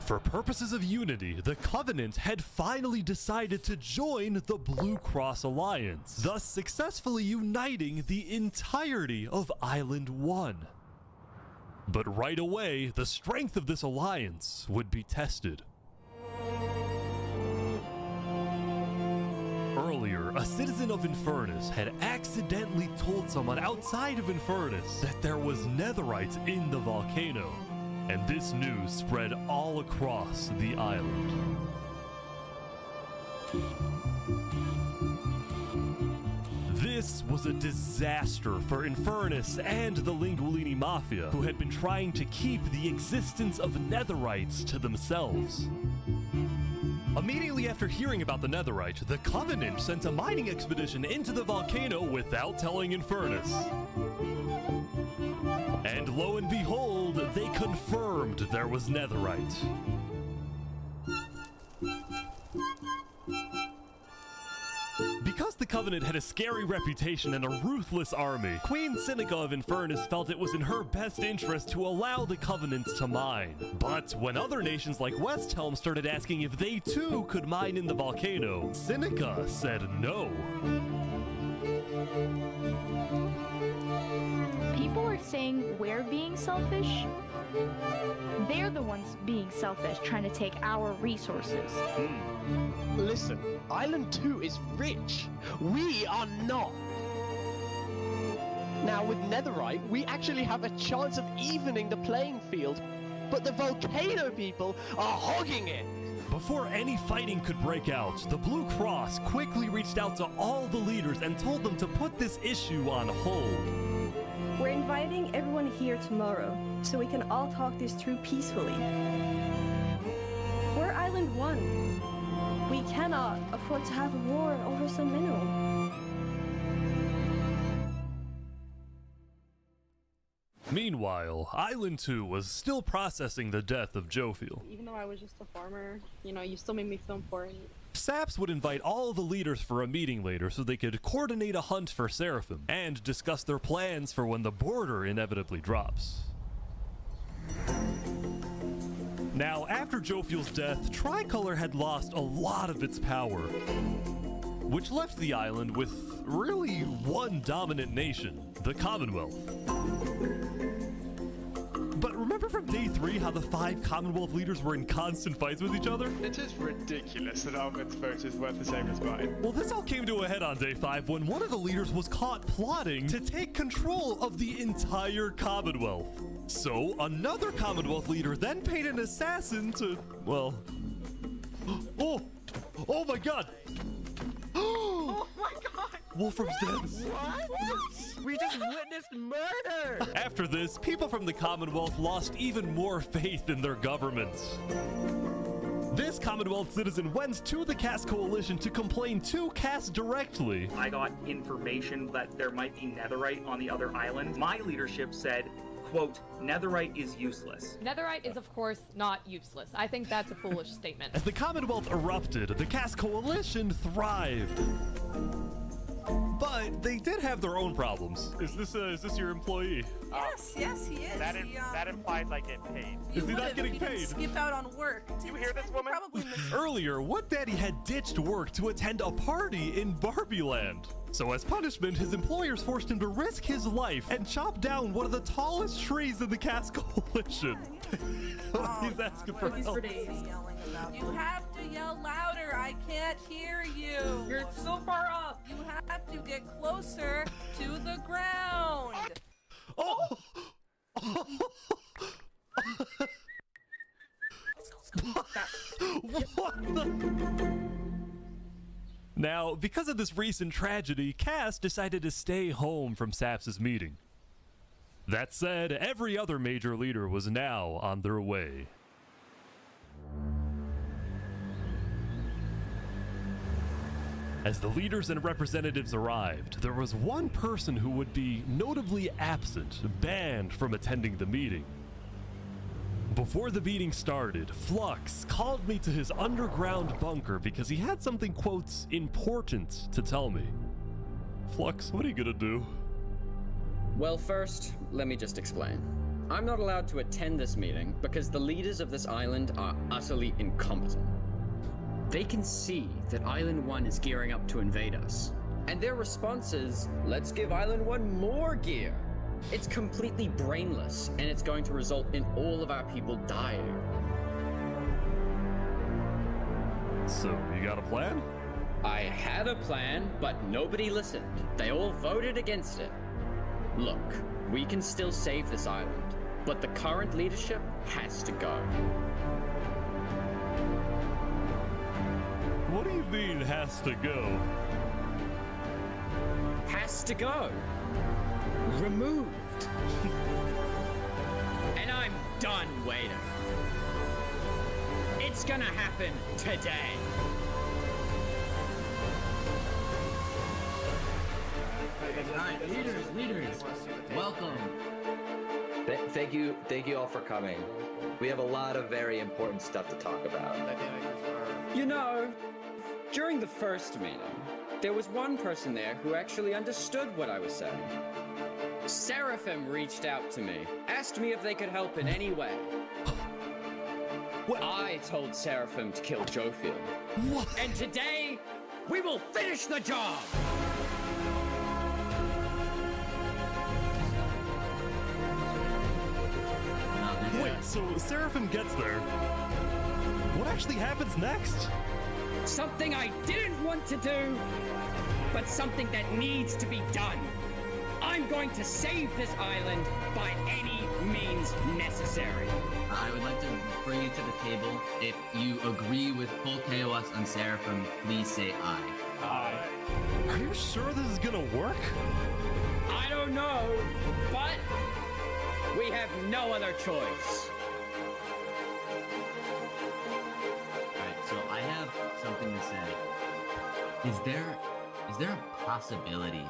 For purposes of unity, the Covenant had finally decided to join the Blue Cross Alliance, thus successfully uniting the entirety of Island 1. But right away, the strength of this alliance would be tested. Earlier, a citizen of Infernus had accidentally told someone outside of Infernus that there was netherite in the volcano, and this news spread all across the island. This was a disaster for Infernus and the Lingualini Mafia, who had been trying to keep the existence of netherites to themselves. Immediately after hearing about the netherite, the Covenant sent a mining expedition into the volcano without telling Infernus. And lo and behold, they confirmed there was netherite. Because the Covenant had a scary reputation and a ruthless army, Queen Seneca of Infernus felt it was in her best interest to allow the Covenant to mine. But when other nations like Westhelm started asking if they too could mine in the volcano, Seneca said no. People are saying we're being selfish. They're the ones being selfish, trying to take our resources. Listen, Island 2 is rich. We are not. Now, with netherite, we actually have a chance of evening the playing field, but the volcano people are hogging it. Before any fighting could break out, the Blue Cross quickly reached out to all the leaders and told them to put this issue on hold. We're inviting everyone here tomorrow, so we can all talk this through peacefully. We're Island 1. We cannot afford to have a war over some mineral. Meanwhile, Island 2 was still processing the death of Jophiel. Even though I was just a farmer, you know, you still made me feel important. Saps would invite all the leaders for a meeting later so they could coordinate a hunt for Seraphim and discuss their plans for when the border inevitably drops. Now, after Jophiel's death, Tricolor had lost a lot of its power, which left the island with really one dominant nation, the Commonwealth. But remember from day 3 how the 5 Commonwealth leaders were in constant fights with each other? It is ridiculous that Almond's vote is worth the same as mine. Well, this all came to a head on day 5 when one of the leaders was caught plotting to take control of the entire Commonwealth. So, another Commonwealth leader then paid an assassin to, well... Oh my god! Oh my god! Wolfram's dead. What? We just witnessed murder! After this, people from the Commonwealth lost even more faith in their governments. This Commonwealth citizen went to the Caste Coalition to complain to Caste directly. I got information that there might be netherite on the other island. My leadership said, quote, netherite is useless. Netherite is, of course, not useless. I think that's a foolish statement. As the Commonwealth erupted, the Caste Coalition thrived. But they did have their own problems. Is this your employee? Yes, he is. That implied like getting paid. Is he not getting paid? Skip out on work. You hear this woman? Probably Earlier, Wood Daddy had ditched work to attend a party in Barbie Land. So as punishment, his employers forced him to risk his life and chop down one of the tallest trees in the Caste Coalition. He's asking for help. You have to yell louder. I can't hear you. You're so far up. You have to get closer to the ground. Oh! What the? Now, because of this recent tragedy, Cass decided to stay home from Saps's meeting. That said, every other major leader was now on their way. As the leaders and representatives arrived, there was one person who would be notably absent, banned from attending the meeting. Before the meeting started, Flux called me to his underground bunker because he had something, quote, important to tell me. Flux, what are you gonna do? Well, first, let me just explain. I'm not allowed to attend this meeting because the leaders of this island are utterly incompetent. They can see that Island 1 is gearing up to invade us. And their response is, let's give Island 1 more gear. It's completely brainless, and it's going to result in all of our people dying. So, you got a plan? I had a plan, but nobody listened. They all voted against it. Look, we can still save this island, but the current leadership has to go. What do you mean, has to go? Has to go. Removed. And I'm done waiting. It's gonna happen today. Alright, leaders, welcome. Thank you all for coming. We have a lot of very important stuff to talk about. You know, during the first meeting, there was one person there who actually understood what I was saying. Seraphim reached out to me, asked me if they could help in any way. I told Seraphim to kill Jophiel. And today, we will finish the job! Wait, so Seraphim gets there. What actually happens next? Something I didn't want to do, but something that needs to be done. I'm going to save this island by any means necessary. I would like to bring it to the table. If you agree with full KOS on Seraphim, please say aye. Aye. Are you sure this is gonna work? I don't know, but we have no other choice. Alright, so I have something to say. Is there a possibility,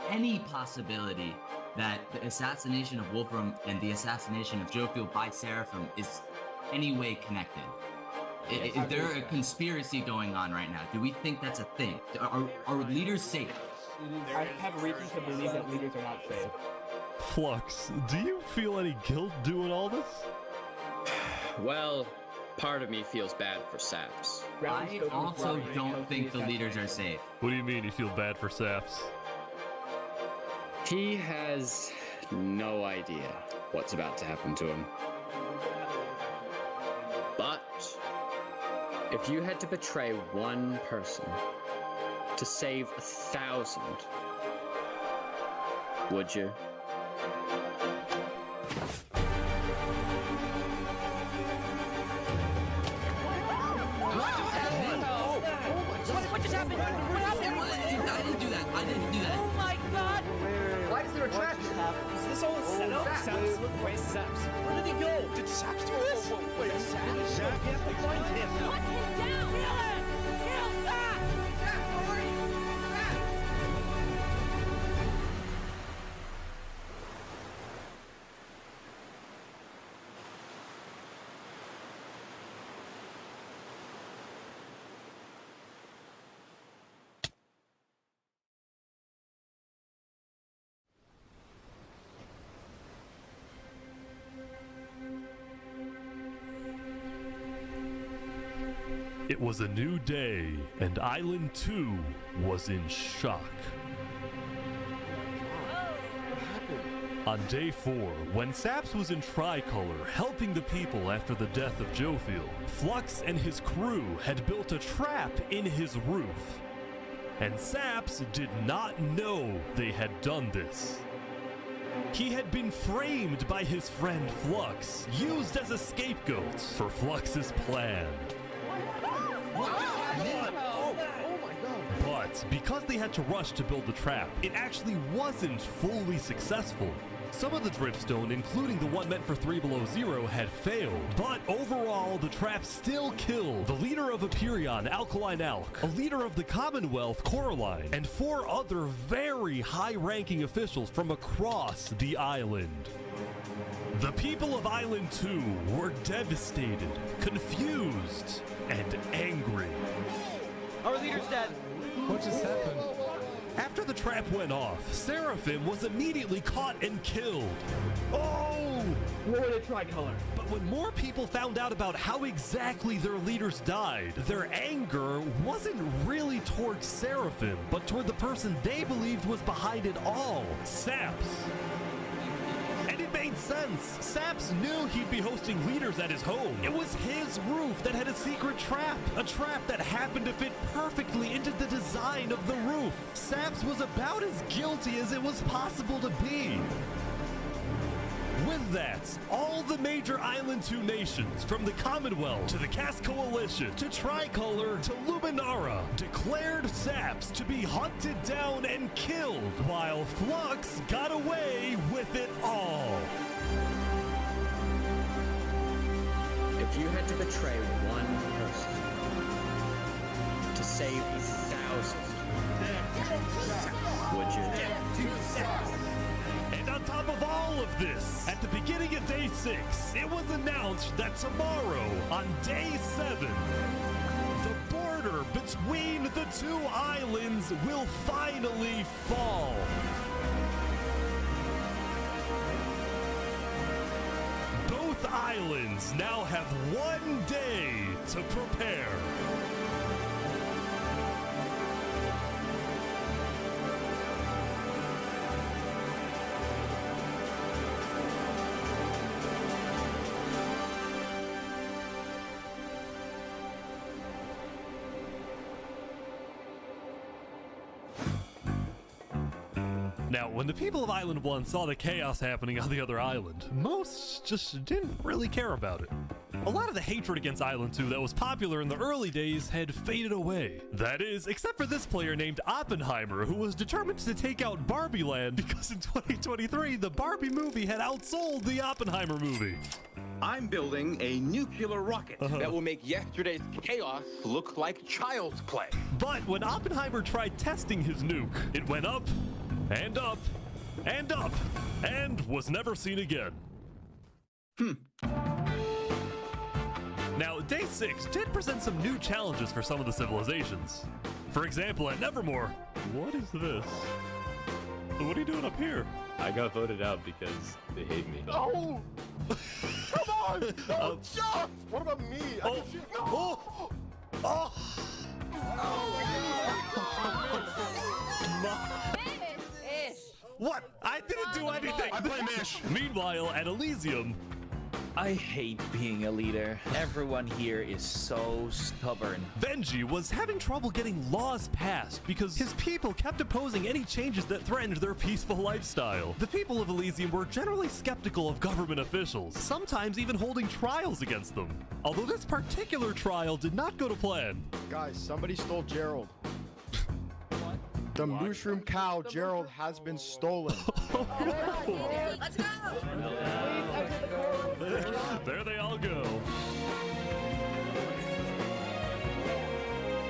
any possibility, that the assassination of Wolfram and the assassination of Jophiel by Seraphim is any way connected? Is there a conspiracy going on right now? Do we think that's a thing? Are leaders safe? I have reason to believe that leaders are not safe. Flux, do you feel any guilt doing all this? Well, part of me feels bad for Saps. I also don't think the leaders are safe. What do you mean you feel bad for Saps? He has no idea what's about to happen to him. But if you had to betray one person to save 1,000, would you? What just happened? What happened? I didn't do that. I didn't do that. Oh my god! Why is there a trap? Is this all a setup? Saps, where's Saps? Where did he go? Did Saps do this? Wait, Saps? Saps? We have to find him. Put him down! Kill him! Kill Saps! Saps, where are you? Saps! It was a new day, and Island 2 was in shock. On day 4, when Saps was in Tricolor helping the people after the death of Jophiel, Flux and his crew had built a trap in his roof. And Saps did not know they had done this. He had been framed by his friend Flux, used as a scapegoat for Flux's plan. But because they had to rush to build the trap, it actually wasn't fully successful. Some of the dripstone, including the one meant for 3 Below Zero, had failed. But overall, the trap still killed the leader of Aperion, Alkaline Alk, a leader of the Commonwealth, Coraline, and 4 other very high-ranking officials from across the island. The people of Island 2 were devastated, confused, and angry. Our leader's dead. What just happened? After the trap went off, Seraphim was immediately caught and killed. Oh! What would a tricolor? But when more people found out about how exactly their leaders died, their anger wasn't really towards Seraphim, but toward the person they believed was behind it all, Saps. And it made sense. Saps knew he'd be hosting leaders at his home. It was his roof that had a secret trap. A trap that happened to fit perfectly into the design of the roof. Saps was about as guilty as it was possible to be. With that, all the major Island 2 nations, from the Commonwealth to the Cast Coalition to Tricolor to Luminara, declared Saps to be hunted down and killed, while Flux got away with it all. If you had to betray one person to save 1,000, would you? And on top of all of this, at the beginning of day 6, it was announced that tomorrow, on day 7, the border between the 2 islands will finally fall. Both islands now have 1 day to prepare. Now, when the people of Island 1 saw the chaos happening on the other island, most just didn't really care about it. A lot of the hatred against Island 2 that was popular in the early days had faded away. That is, except for this player named Oppenheimer, who was determined to take out Barbie Land because in 2023, the Barbie movie had outsold the Oppenheimer movie. I'm building a nuclear rocket that will make yesterday's chaos look like child's play. But when Oppenheimer tried testing his nuke, it went up, and up, and up, and was never seen again. Now, Day 6 did present some new challenges for some of the civilizations. For example, at Nevermore, what is this? What are you doing up here? I got voted out because they hate me. No! Come on! Don't jump! What about me? I can shoot. No! Oh! What? I didn't do anything. I blame Ish. Meanwhile, at Elysium, I hate being a leader. Everyone here is so stubborn. Benji was having trouble getting laws passed because his people kept opposing any changes that threatened their peaceful lifestyle. The people of Elysium were generally skeptical of government officials, sometimes even holding trials against them. Although this particular trial did not go to plan. Guys, somebody stole Gerald. The mushroom cow, Gerald, has been stolen. Let's go! There they all go.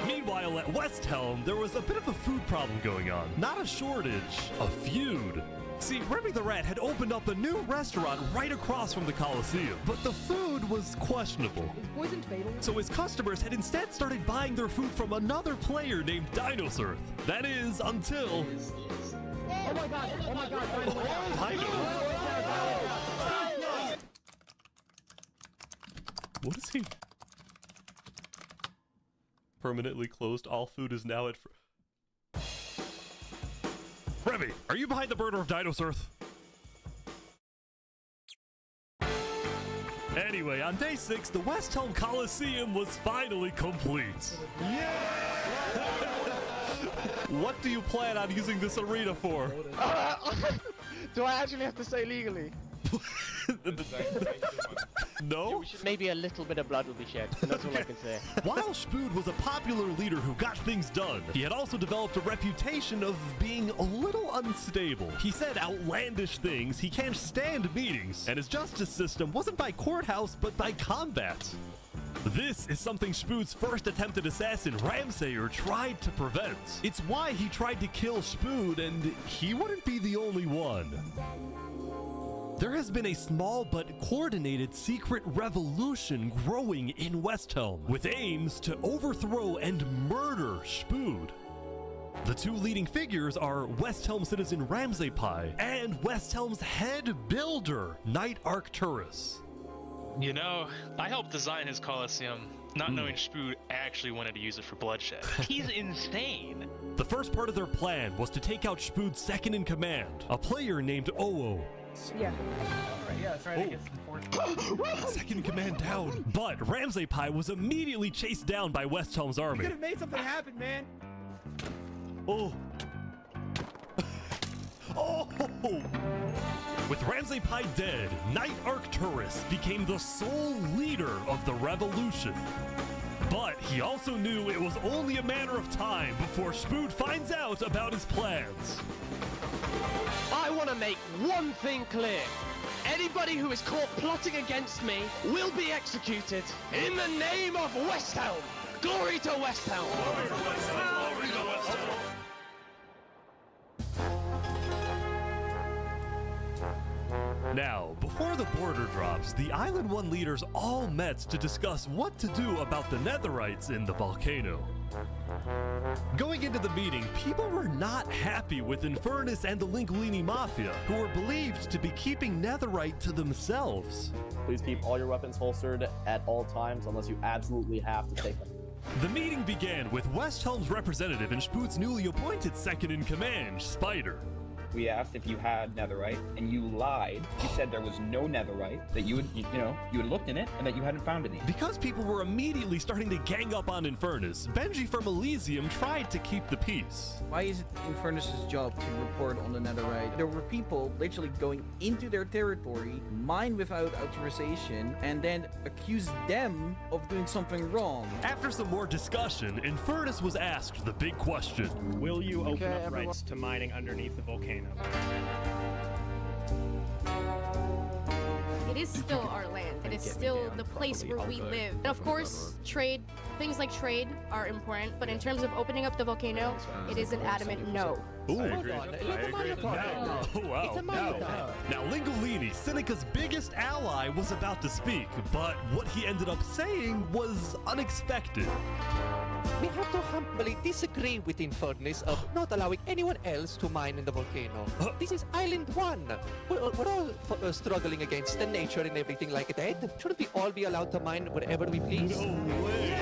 Meanwhile, at West Helm, there was a bit of a food problem going on. Not a shortage, a feud. See, Remy the Rat had opened up a new restaurant right across from the Coliseum, but the food was questionable. Is poison fatal? So his customers had instead started buying their food from another player named Dinosaur. That is, until... Oh my god! Oh my god! What is he? Permanently closed. All food is now at... Remy, are you behind the murder of Dinosaur? Anyway, on day 6, the West Helm Coliseum was finally complete. Yeah! What do you plan on using this arena for? Do I actually have to say legally? No? Maybe a little bit of blood will be shed, and that's all I can say. While Spood was a popular leader who got things done, he had also developed a reputation of being a little unstable. He said outlandish things, he can't stand meetings, and his justice system wasn't by courthouse, but by combat. This is something Spood's first attempted assassin, Ramsayer, tried to prevent. It's why he tried to kill Spood, and he wouldn't be the only one. There has been a small but coordinated secret revolution growing in West Helm, with aims to overthrow and murder Spood. The two leading figures are West Helm citizen Ramsay Pi and West Helm's head builder, Knight Arcturus. You know, I helped design his Coliseum, not knowing Spood actually wanted to use it for bloodshed. He's insane. The first part of their plan was to take out Spood's second in command, a player named Oo. Yeah. Yeah, that's right. I guess the fourth. Second command down. But Ramsay Pi was immediately chased down by West Helm's army. You could have made something happen, man. Oh. Oh. With Ramsay Pi dead, Knight Arcturus became the sole leader of the revolution. But he also knew it was only a matter of time before Spood finds out about his plans. I want to make one thing clear. Anybody who is caught plotting against me will be executed in the name of West Helm. Glory to West Helm. Glory to West Helm. Glory to West Helm. Now, before the border drops, the Island 1 leaders all met to discuss what to do about the Netherites in the volcano. Going into the meeting, people were not happy with Infernus and the Linguini Mafia, who were believed to be keeping Netherite to themselves. Please keep all your weapons holstered at all times unless you absolutely have to take them. The meeting began with West Helm's representative and Spood's newly appointed second-in-command, Spider. We asked if you had netherite, and you lied. You said there was no netherite, that you had looked in it, and that you hadn't found any. Because people were immediately starting to gang up on Infernus, Benji from Elysium tried to keep the peace. Why is it Infernus' job to report on the netherite? There were people literally going into their territory, mine without authorization, and then accuse them of doing something wrong. After some more discussion, Infernus was asked the big question. Will you open up rights to mining underneath the volcano? It is still our land. It is still the place where we live. And of course, trade, things like trade are important, but in terms of opening up the volcano, it is an adamant no. Ooh. I agree. Oh, wow. It's a no. Now, Linguini, Seneca's biggest ally, was about to speak, but what he ended up saying was unexpected. We have to humbly disagree with Infernus of not allowing anyone else to mine in the volcano. This is Island 1. We're all struggling against the nature and everything like that. Shouldn't we all be allowed to mine wherever we please? No way.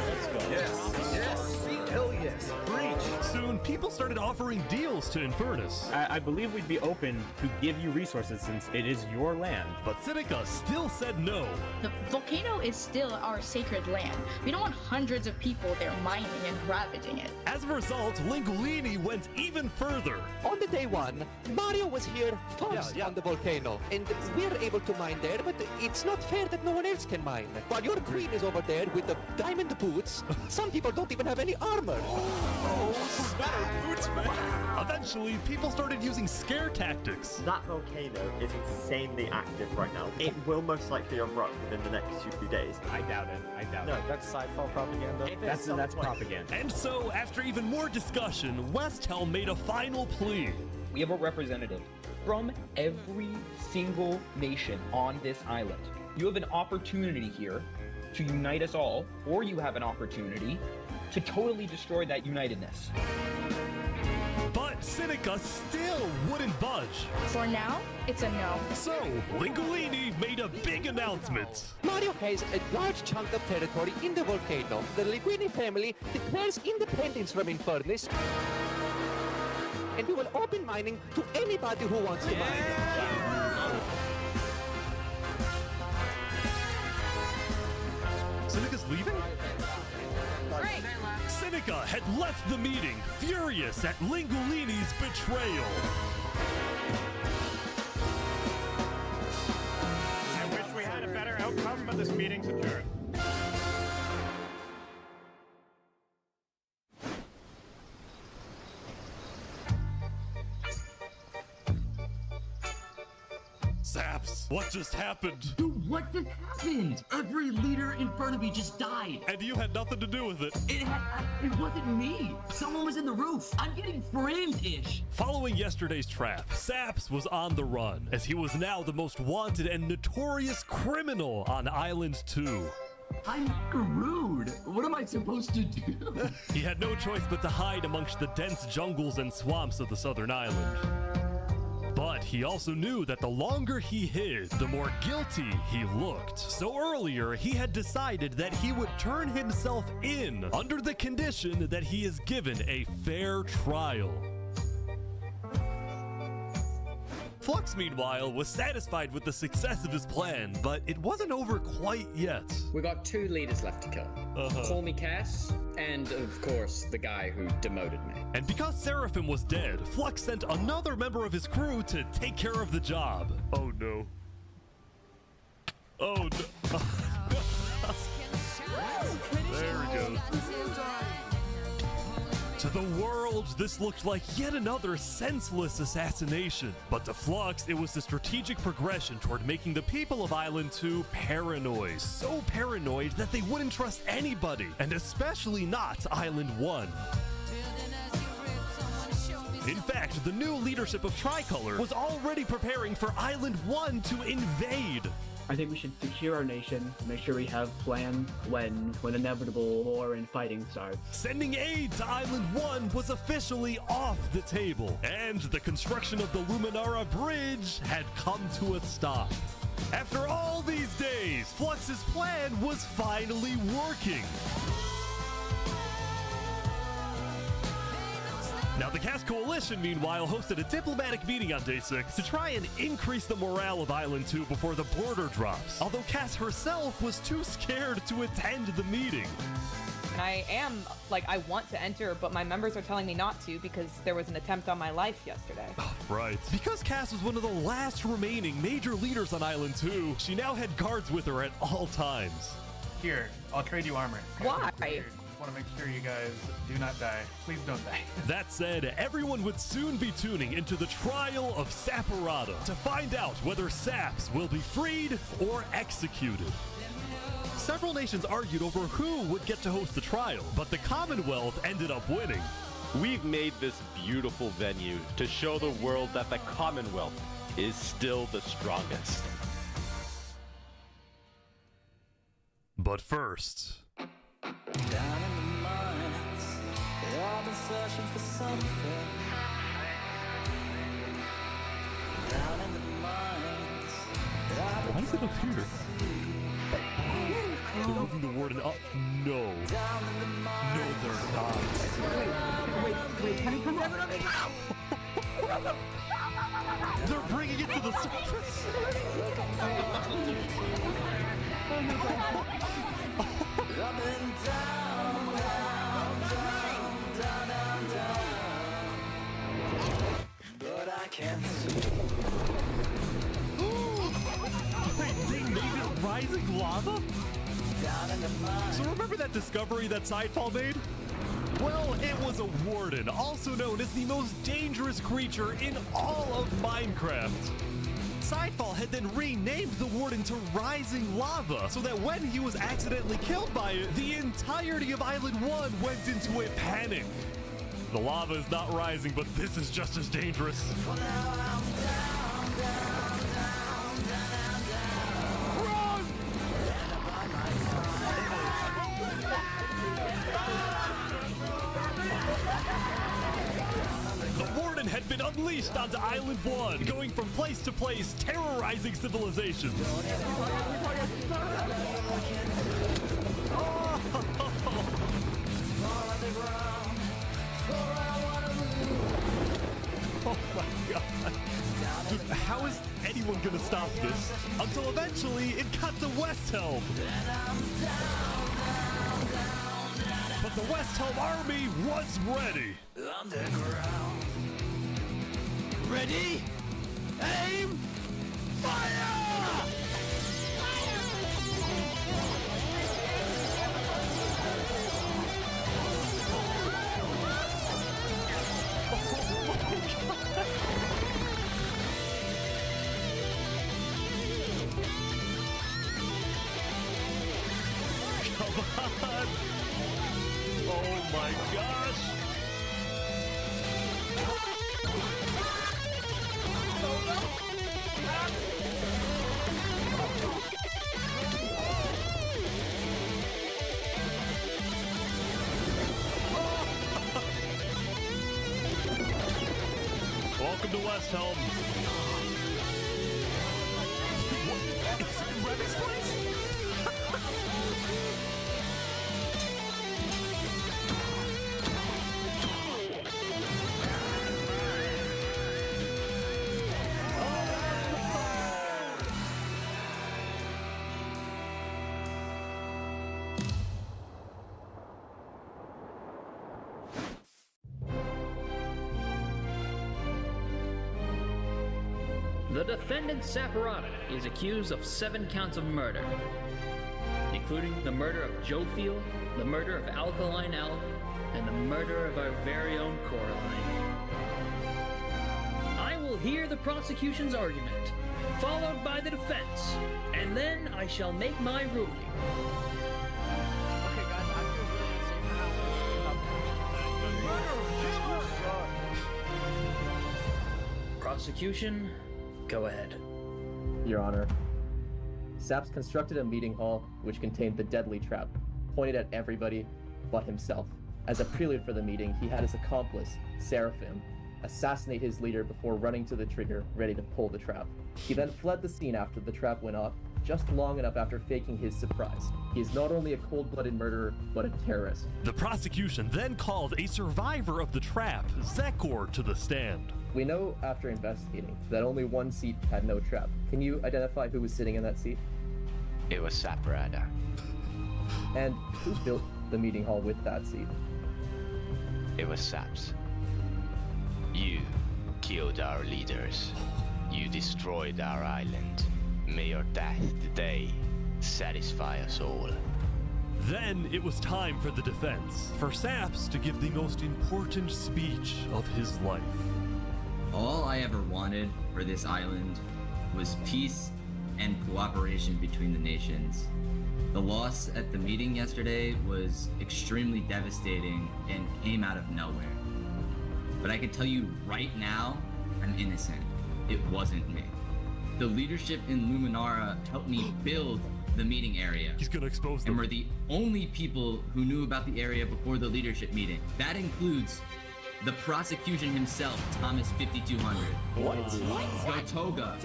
Let's go. Yes. Hell yes. Preach. Soon, people started offering deals to Infernus. I believe we'd be open to give you resources since it is your land. But Seneca still said no. The volcano is still our sacred land. We don't want hundreds of people there mining and ravaging it. As a result, Lingolini went even further. On the day one, Mario was here first on the volcano, and we're able to mine there, but it's not fair that no one else can mine. While your queen is over there with the diamond boots, some people don't even have any armor. Oh, better boots, man. Eventually, people started using scare tactics. That volcano is insanely active right now. It will most likely erupt within the next few days. I doubt it. I doubt it. No, that's sci-fi propaganda. That's propaganda. And so, after even more discussion, Westhelm made a final plea. We have a representative from every single nation on this island. You have an opportunity here to unite us all, or you have an opportunity to totally destroy that unitedness. But Seneca still wouldn't budge. For now, it's a no. So, Lingolini made a big announcement. Mario has a large chunk of territory in the volcano. The Linguini family declares independence from Infernus, and we will open mining to anybody who wants to mine. Seneca's leaving? Great. Seneca had left the meeting, furious at Lingolini's betrayal. I wish we had a better outcome, but this meeting's adjourned. Zaps, what just happened? Dude, what just happened? Every leader in front of me just died. And you had nothing to do with it. It wasn't me. Someone was in the roof. I'm getting framed-ish. Following yesterday's trap, Saps was on the run, as he was now the most wanted and notorious criminal on Island 2. I'm screwed. What am I supposed to do? He had no choice but to hide amongst the dense jungles and swamps of the southern island. But he also knew that the longer he hid, the more guilty he looked. So earlier, he had decided that he would turn himself in under the condition that he is given a fair trial. Flux, meanwhile, was satisfied with the success of his plan, but it wasn't over quite yet. We got 2 leaders left to kill. Call me Cass, and of course, the guy who demoted me. And because Seraphim was dead, Flux sent another member of his crew to take care of the job. Oh no. Oh no. There we go. To the world, this looked like yet another senseless assassination. But to Flux, it was the strategic progression toward making the people of Island 2 paranoid. So paranoid that they wouldn't trust anybody, and especially not Island 1. In fact, the new leadership of Tricolor was already preparing for Island 1 to invade. I think we should secure our nation, make sure we have plans when inevitable war and fighting starts. Sending aid to Island 1 was officially off the table, and the construction of the Luminara Bridge had come to a stop. After all these days, Flux's plan was finally working. Now, the Cast Coalition, meanwhile, hosted a diplomatic meeting on Day 6 to try and increase the morale of Island 2 before the border drops, although Cass herself was too scared to attend the meeting. And I want to enter, but my members are telling me not to because there was an attempt on my life yesterday. Oh, right. Because Cass was one of the last remaining major leaders on Island 2, she now had guards with her at all times. Here, I'll trade you armor. Why? Want to make sure you guys do not die. Please don't die. That said, everyone would soon be tuning into the trial of Saporada to find out whether Saps will be freed or executed. Several nations argued over who would get to host the trial, but the Commonwealth ended up winning. We've made this beautiful venue to show the world that the Commonwealth is still the strongest. But first... Down in the mud. I've been searching for something. Down in the mines. Why is it up here? They're moving the warden up. No. No, they're not. Wait, can you come down? They're bringing it to the surface. I've been down, but I can't see. Wait, they named it Rising Lava? So remember that discovery that Sidefall made? Well, it was a warden, also known as the most dangerous creature in all of Minecraft. Sidefall had then renamed the warden to Rising Lava, so that when he was accidentally killed by it, the entirety of Island 1 went into a panic. The lava is not rising, but this is just as dangerous. The warden had been unleashed onto Island 1, going from place to place, terrorizing civilizations. Oh my god. Dude, how is anyone gonna stop this? Until eventually it got to Westhelm. But the Westhelm army was ready. Underground. Ready? Aim! Fire! Come on! Oh my gosh! Welcome to Westhelm. What? Is it Reddit's place? The defendant Saporada is accused of 7 counts of murder, including the murder of Joe Field, the murder of Alkaline Elk, and the murder of our very own Coraline. I will hear the prosecution's argument, followed by the defense, and then I shall make my ruling. Okay, guys, I feel really Prosecution, go ahead. Your Honor, Saps constructed a meeting hall which contained the deadly trap, pointed at everybody but himself. As a prelude for the meeting, he had his accomplice, Seraphim, assassinate his leader before running to the trigger, ready to pull the trap. He then fled the scene after the trap went off, just long enough after faking his surprise. He is not only a cold-blooded murderer, but a terrorist. The prosecution then called a survivor of the trap, Zekor, to the stand. We know after investigating that only one seat had no trap. Can you identify who was sitting in that seat? It was Saporada. And who built the meeting hall with that seat? It was Saps. You killed our leaders. You destroyed our island. May your death today satisfy us all. Then it was time for the defense, for Saps to give the most important speech of his life. All I ever wanted for this island was peace and cooperation between the nations. The loss at the meeting yesterday was extremely devastating and came out of nowhere. But I can tell you right now, I'm innocent. It wasn't me. The leadership in Luminara helped me build the meeting area. He's gonna expose them. And we're the only people who knew about the area before the leadership meeting. That includes the prosecution himself, Thomas 5200. What? Gotoga,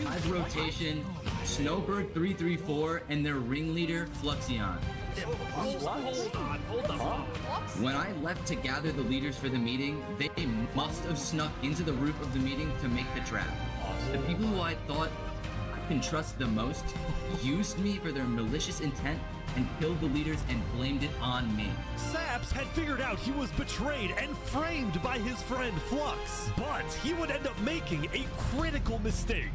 Hive Rotation, Snowbird 334, and their ringleader, Fluxion. Hold on. When I left to gather the leaders for the meeting, they must have snuck into the roof of the meeting to make the trap. The people who I thought I can trust the most used me for their malicious intent and killed the leaders and blamed it on me. Saps had figured out he was betrayed and framed by his friend Flux, but he would end up making a critical mistake.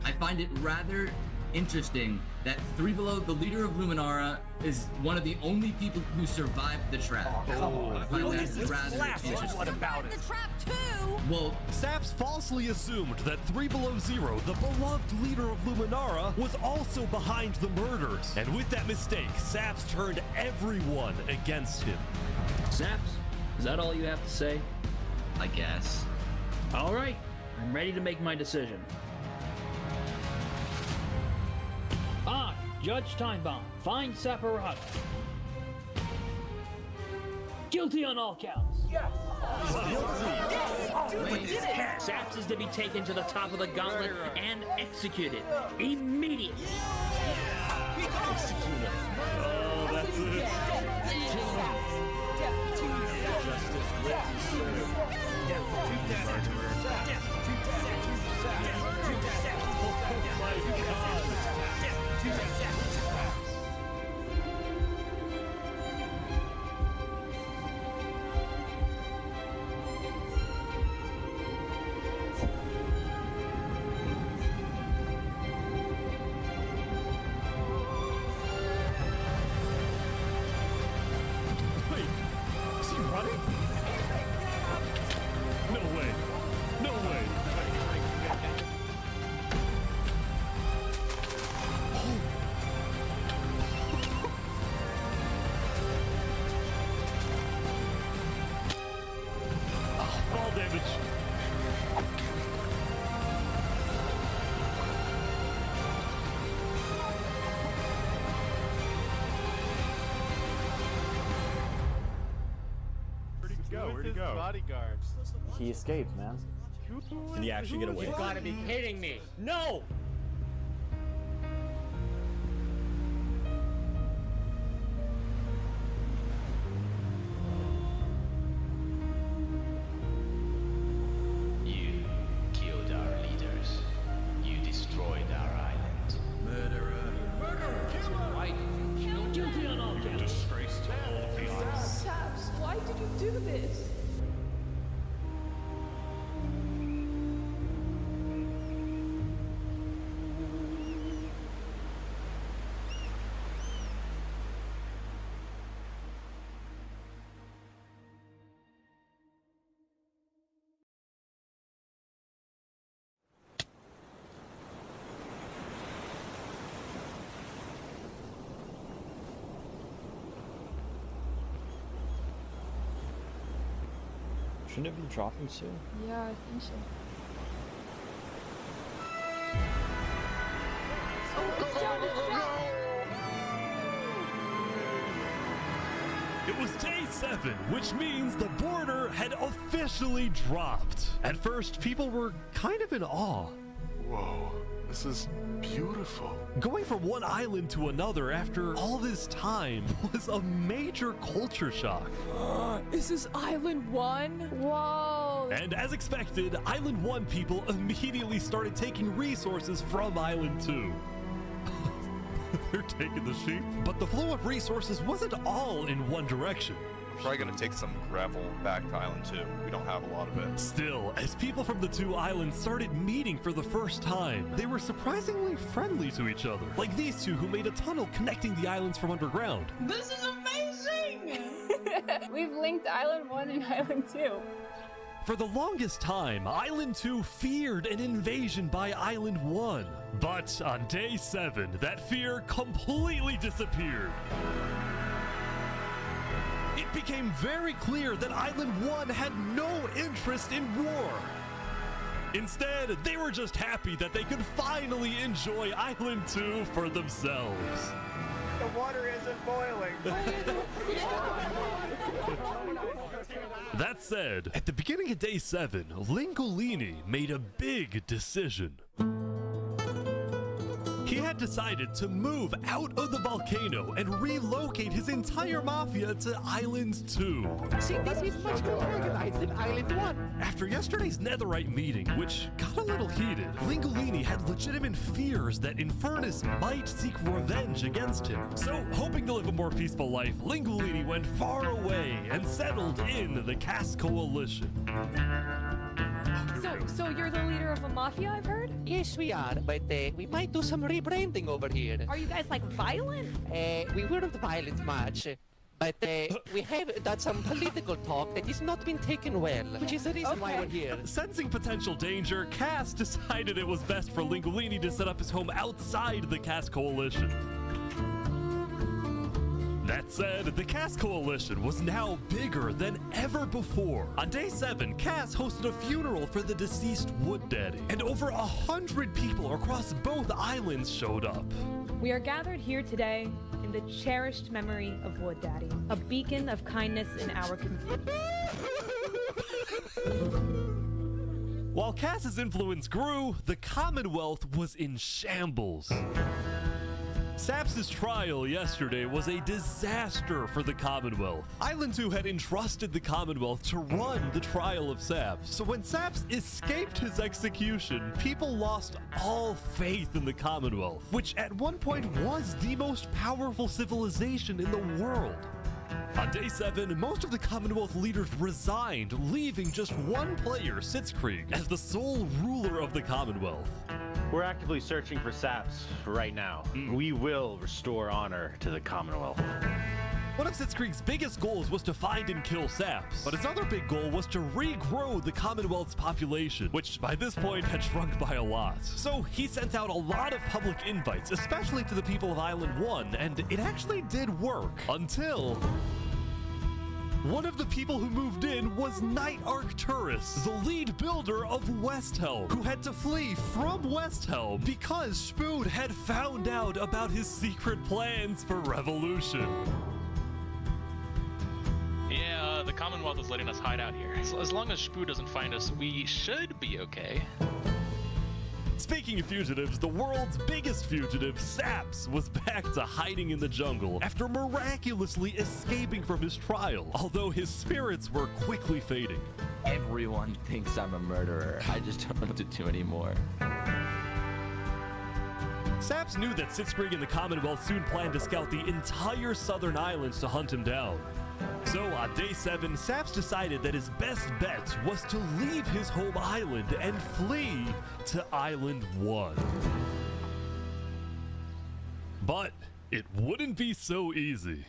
I find it rather interesting that Three Below, the leader of Luminara, is one of the only people who survived the trap. I find that rather interesting. What about it? The trap too. Well, Saps falsely assumed that 3 Below Zero, the beloved leader of Luminara, was also behind the murders. And with that mistake, Saps turned everyone against him. Saps, is that all you have to say? I guess. All right, I'm ready to make my decision. Judge Timebomb, find Saporada. Guilty on all counts. Yes! Saps is to be taken to the top of the gauntlet and executed immediately. Executed. Oh, that's it. Where'd he go? Bodyguard. He escaped, man. Did he actually get away? You gotta be kidding me! No! You killed our leaders. You destroyed our island. Murderer. Why did you kill Guilty on all counts. Disgrace to all of the island. Saps, why did you do this? Shouldn't it be dropping soon? Yeah, I think so. It was day 7, which means the border had officially dropped. At first, people were kind of in awe. Whoa, this is beautiful. Going from one island to another after all this time was a major culture shock. Is this Island 1? Whoa! And as expected, Island 1 people immediately started taking resources from Island 2. They're taking the sheep. But the flow of resources wasn't all in one direction. Probably gonna take some gravel back to Island 2. We don't have a lot of it. Still, as people from the two islands started meeting for the first time, they were surprisingly friendly to each other. Like these two who made a tunnel connecting the islands from underground. This is amazing! We've linked Island 1 and Island 2. For the longest time, Island 2 feared an invasion by Island 1. But on day 7, that fear completely disappeared. It became very clear that Island 1 had no interest in war. Instead, they were just happy that they could finally enjoy Island 2 for themselves. The water isn't boiling. That said, at the beginning of Day 7, Lingolini made a big decision. He had decided to move out of the volcano and relocate his entire mafia to Island 2. See, this is much more organized than Island 1. After yesterday's Netherite meeting, which got a little heated, Lingolini had legitimate fears that Infernus might seek revenge against him. So, hoping to live a more peaceful life, Lingolini went far away and settled in the Cass Coalition. So you're the leader of a mafia, I've heard? Yes, we are, but we might do some rebranding over here. Are you guys like violent? We weren't violent much, but we have done some political talk that has not been taken well, which is the reason why we're here. Sensing potential danger, Cass decided it was best for Lingolini to set up his home outside the Cass Coalition. That said, the Cass Coalition was now bigger than ever before. On Day 7, Cass hosted a funeral for the deceased Wood Daddy, and over 100 people across both islands showed up. We are gathered here today in the cherished memory of Wood Daddy, a beacon of kindness in our community. While Cass's influence grew, the Commonwealth was in shambles. Saps' trial yesterday was a disaster for the Commonwealth. Island 2 had entrusted the Commonwealth to run the trial of Saps, so when Saps escaped his execution, people lost all faith in the Commonwealth, which at one point was the most powerful civilization in the world. On Day 7, most of the Commonwealth leaders resigned, leaving just one player, Sitzkrieg, as the sole ruler of the Commonwealth. We're actively searching for Saps right now. We will restore honor to the Commonwealth. One of Sitzkrieg's biggest goals was to find and kill Saps, but his other big goal was to regrow the Commonwealth's population, which by this point had shrunk by a lot. So he sent out a lot of public invites, especially to the people of Island 1, and it actually did work, until one of the people who moved in was Knight Arcturus, the lead builder of Westhelm, who had to flee from Westhelm because Spood had found out about his secret plans for revolution. Yeah, the Commonwealth is letting us hide out here. So as long as Spood doesn't find us, we should be okay. Speaking of fugitives, the world's biggest fugitive, Saps, was back to hiding in the jungle after miraculously escaping from his trial, although his spirits were quickly fading. Everyone thinks I'm a murderer. I just don't know what to do anymore. Saps knew that Sitzkrieg and the Commonwealth soon planned to scout the entire southern islands to hunt him down. So on Day 7, Saps decided that his best bet was to leave his home island and flee to Island 1. But it wouldn't be so easy.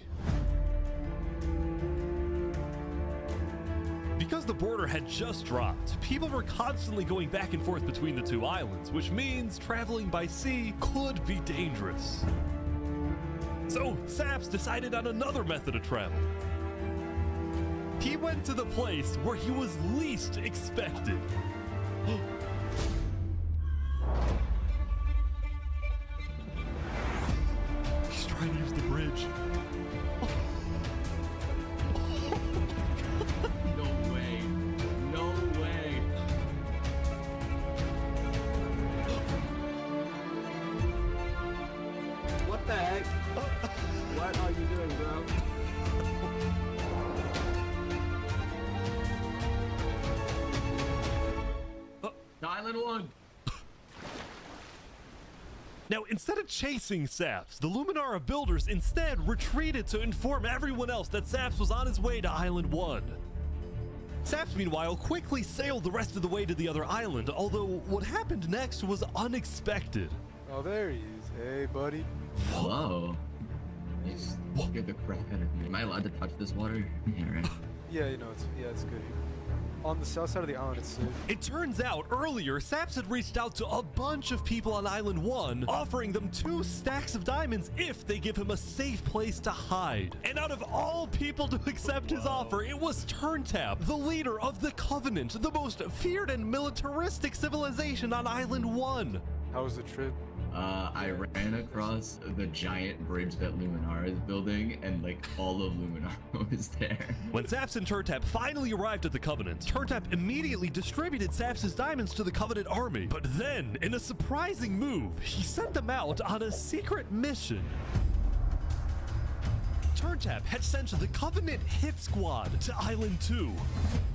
Because the border had just dropped, people were constantly going back and forth between the two islands, which means traveling by sea could be dangerous. So Saps decided on another method of travel. He went to the place where he was least expected. He's trying to use the bridge. No way. No way. What the heck? What are you doing, bro? Island 1. Now, instead of chasing Saps, the Luminara builders instead retreated to inform everyone else that Saps was on his way to Island 1. Saps, meanwhile, quickly sailed the rest of the way to the other island, although what happened next was unexpected. Oh, there he is. Hey, buddy. Whoa. You scared the crap out of me. Am I allowed to touch this water? Yeah, right. Yeah, you know, it's good here. on the south side of the island, it's safe. It turns out earlier, Saps had reached out to a bunch of people on Island 1, offering them 2 stacks of diamonds if they give him a safe place to hide. And out of all people to accept his offer, it was TurnTap, the leader of the Covenant, the most feared and militaristic civilization on Island 1. How was the trip? I ran across the giant bridge that Luminara is building, and like all of Luminara was there. When Saps and TurnTap finally arrived at the Covenant, TurnTap immediately distributed Saps' diamonds to the Covenant army. But then, in a surprising move, he sent them out on a secret mission. TurnTap had sent the Covenant Hit Squad to Island 2,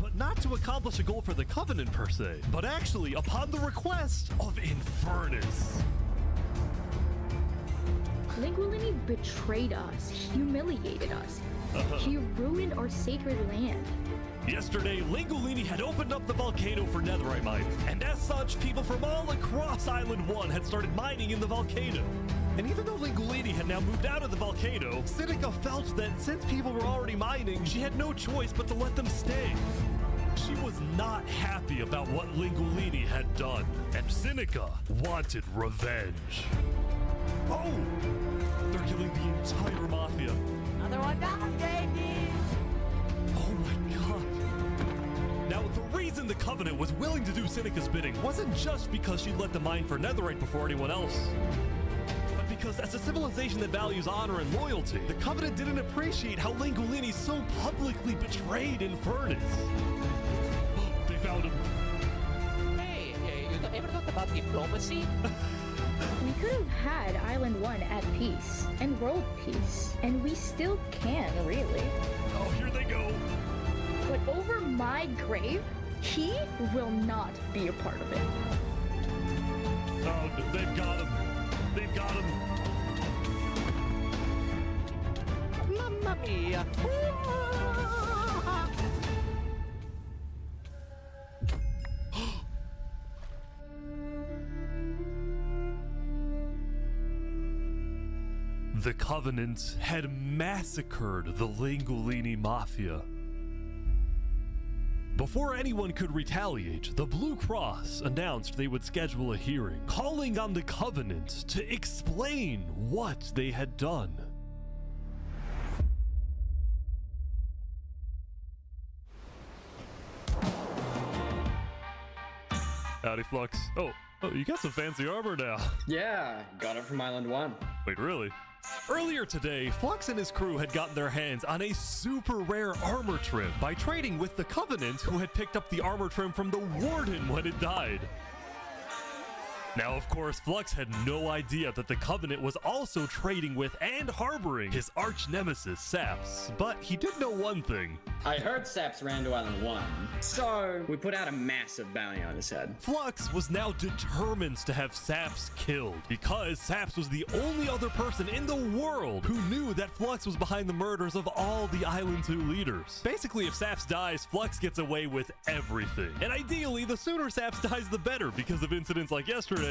but not to accomplish a goal for the Covenant per se, but actually upon the request of Infernus. Linguini betrayed us, humiliated us. He ruined our sacred land. Yesterday, Linguini had opened up the volcano for netherite mining, and as such, people from all across Island 1 had started mining in the volcano. And even though Linguini had now moved out of the volcano, Sinica felt that since people were already mining, she had no choice but to let them stay. She was not happy about what Linguini had done, and Sinica wanted revenge. Oh! They're killing the entire mafia. Another one down, baby! Oh my god. Now, the reason the Covenant was willing to do Sinica's bidding wasn't just because she let them mine for netherite before anyone else. But because as a civilization that values honor and loyalty, the Covenant didn't appreciate how Linguini so publicly betrayed Infernus. They found him. Hey, you ever thought about diplomacy? We could have had Island 1 at peace and world peace, and we still can, really. Oh, here they go. But over my grave, he will not be a part of it. Oh, they've got him. They've got him. Mamma mia! The Covenant had massacred the Linguini Mafia. Before anyone could retaliate, the Blue Cross announced they would schedule a hearing, calling on the Covenant to explain what they had done. Howdy, Flux. Oh, you got some fancy armor now. Yeah, got it from Island 1. Wait, really? Earlier today, Flux and his crew had gotten their hands on a super rare armor trim by trading with the Covenant, who had picked up the armor trim from the Warden when it died. Now, of course, Flux had no idea that the Covenant was also trading with and harboring his arch nemesis, Saps. But he did know one thing. I heard Saps ran to Island 1, so we put out a massive bounty on his head. Flux was now determined to have Saps killed, because Saps was the only other person in the world who knew that Flux was behind the murders of all the Island 2 leaders. Basically, if Saps dies, Flux gets away with everything. And ideally, the sooner Saps dies, the better, because of incidents like yesterday.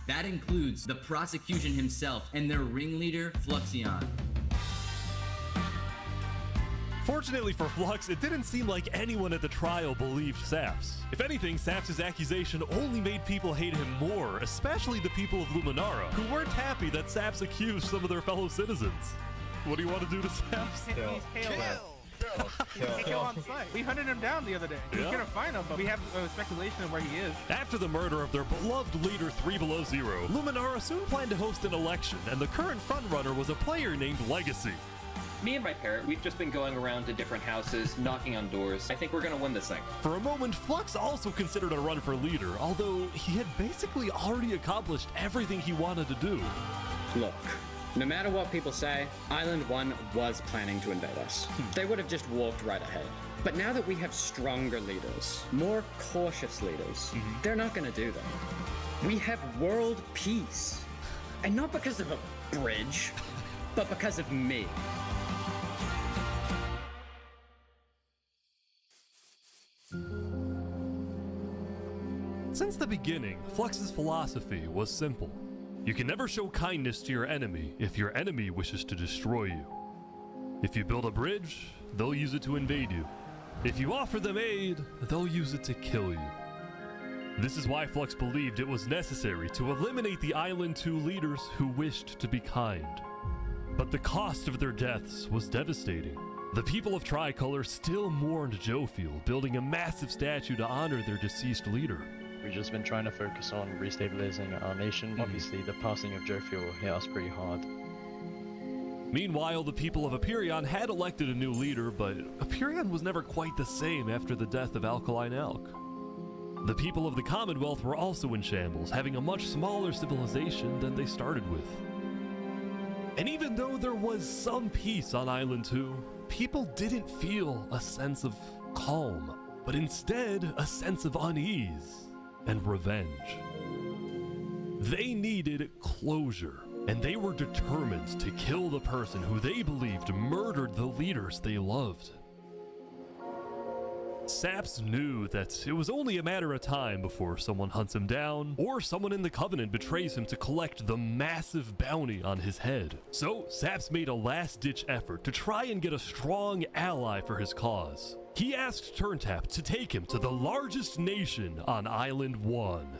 That includes the prosecution himself and their ringleader, Fluxion. Fortunately for Flux, it didn't seem like anyone at the trial believed Saps. If anything, Saps' accusation only made people hate him more, especially the people of Luminara, who weren't happy that Saps accused some of their fellow citizens. What do you want to do to Saps? Kill on sight. We hunted him down the other day. We couldn't find him, but we have speculation of where he is. After the murder of their beloved leader 3 Below Zero, Luminara soon planned to host an election, and the current frontrunner was a player named Legacy. Me and my parent, we've just been going around to different houses, knocking on doors. I think we're gonna win this thing. For a moment, Flux also considered a run for leader, although he had basically already accomplished everything he wanted to do. Look, no matter what people say, Island 1 was planning to invade us. They would have just walked right ahead. But now that we have stronger leaders, more cautious leaders, they're not gonna do that. We have world peace. And not because of a bridge, but because of me. Since the beginning, Flux's philosophy was simple. You can never show kindness to your enemy if your enemy wishes to destroy you. If you build a bridge, they'll use it to invade you. If you offer them aid, they'll use it to kill you. This is why Flux believed it was necessary to eliminate the Island 2 leaders who wished to be kind. But the cost of their deaths was devastating. The people of Tricolor still mourned Jofiel, building a massive statue to honor their deceased leader. We've just been trying to focus on restabilizing our nation. Obviously, the passing of Jofiel hit us pretty hard. Meanwhile, the people of Aperion had elected a new leader, but Aperion was never quite the same after the death of Alkaline Elk. The people of the Commonwealth were also in shambles, having a much smaller civilization than they started with. And even though there was some peace on Island 2, people didn't feel a sense of calm, but instead a sense of unease and revenge. They needed closure, and they were determined to kill the person who they believed murdered the leaders they loved. Saps knew that it was only a matter of time before someone hunts him down, or someone in the Covenant betrays him to collect the massive bounty on his head. So Saps made a last-ditch effort to try and get a strong ally for his cause. He asked Turntap to take him to the largest nation on Island 1.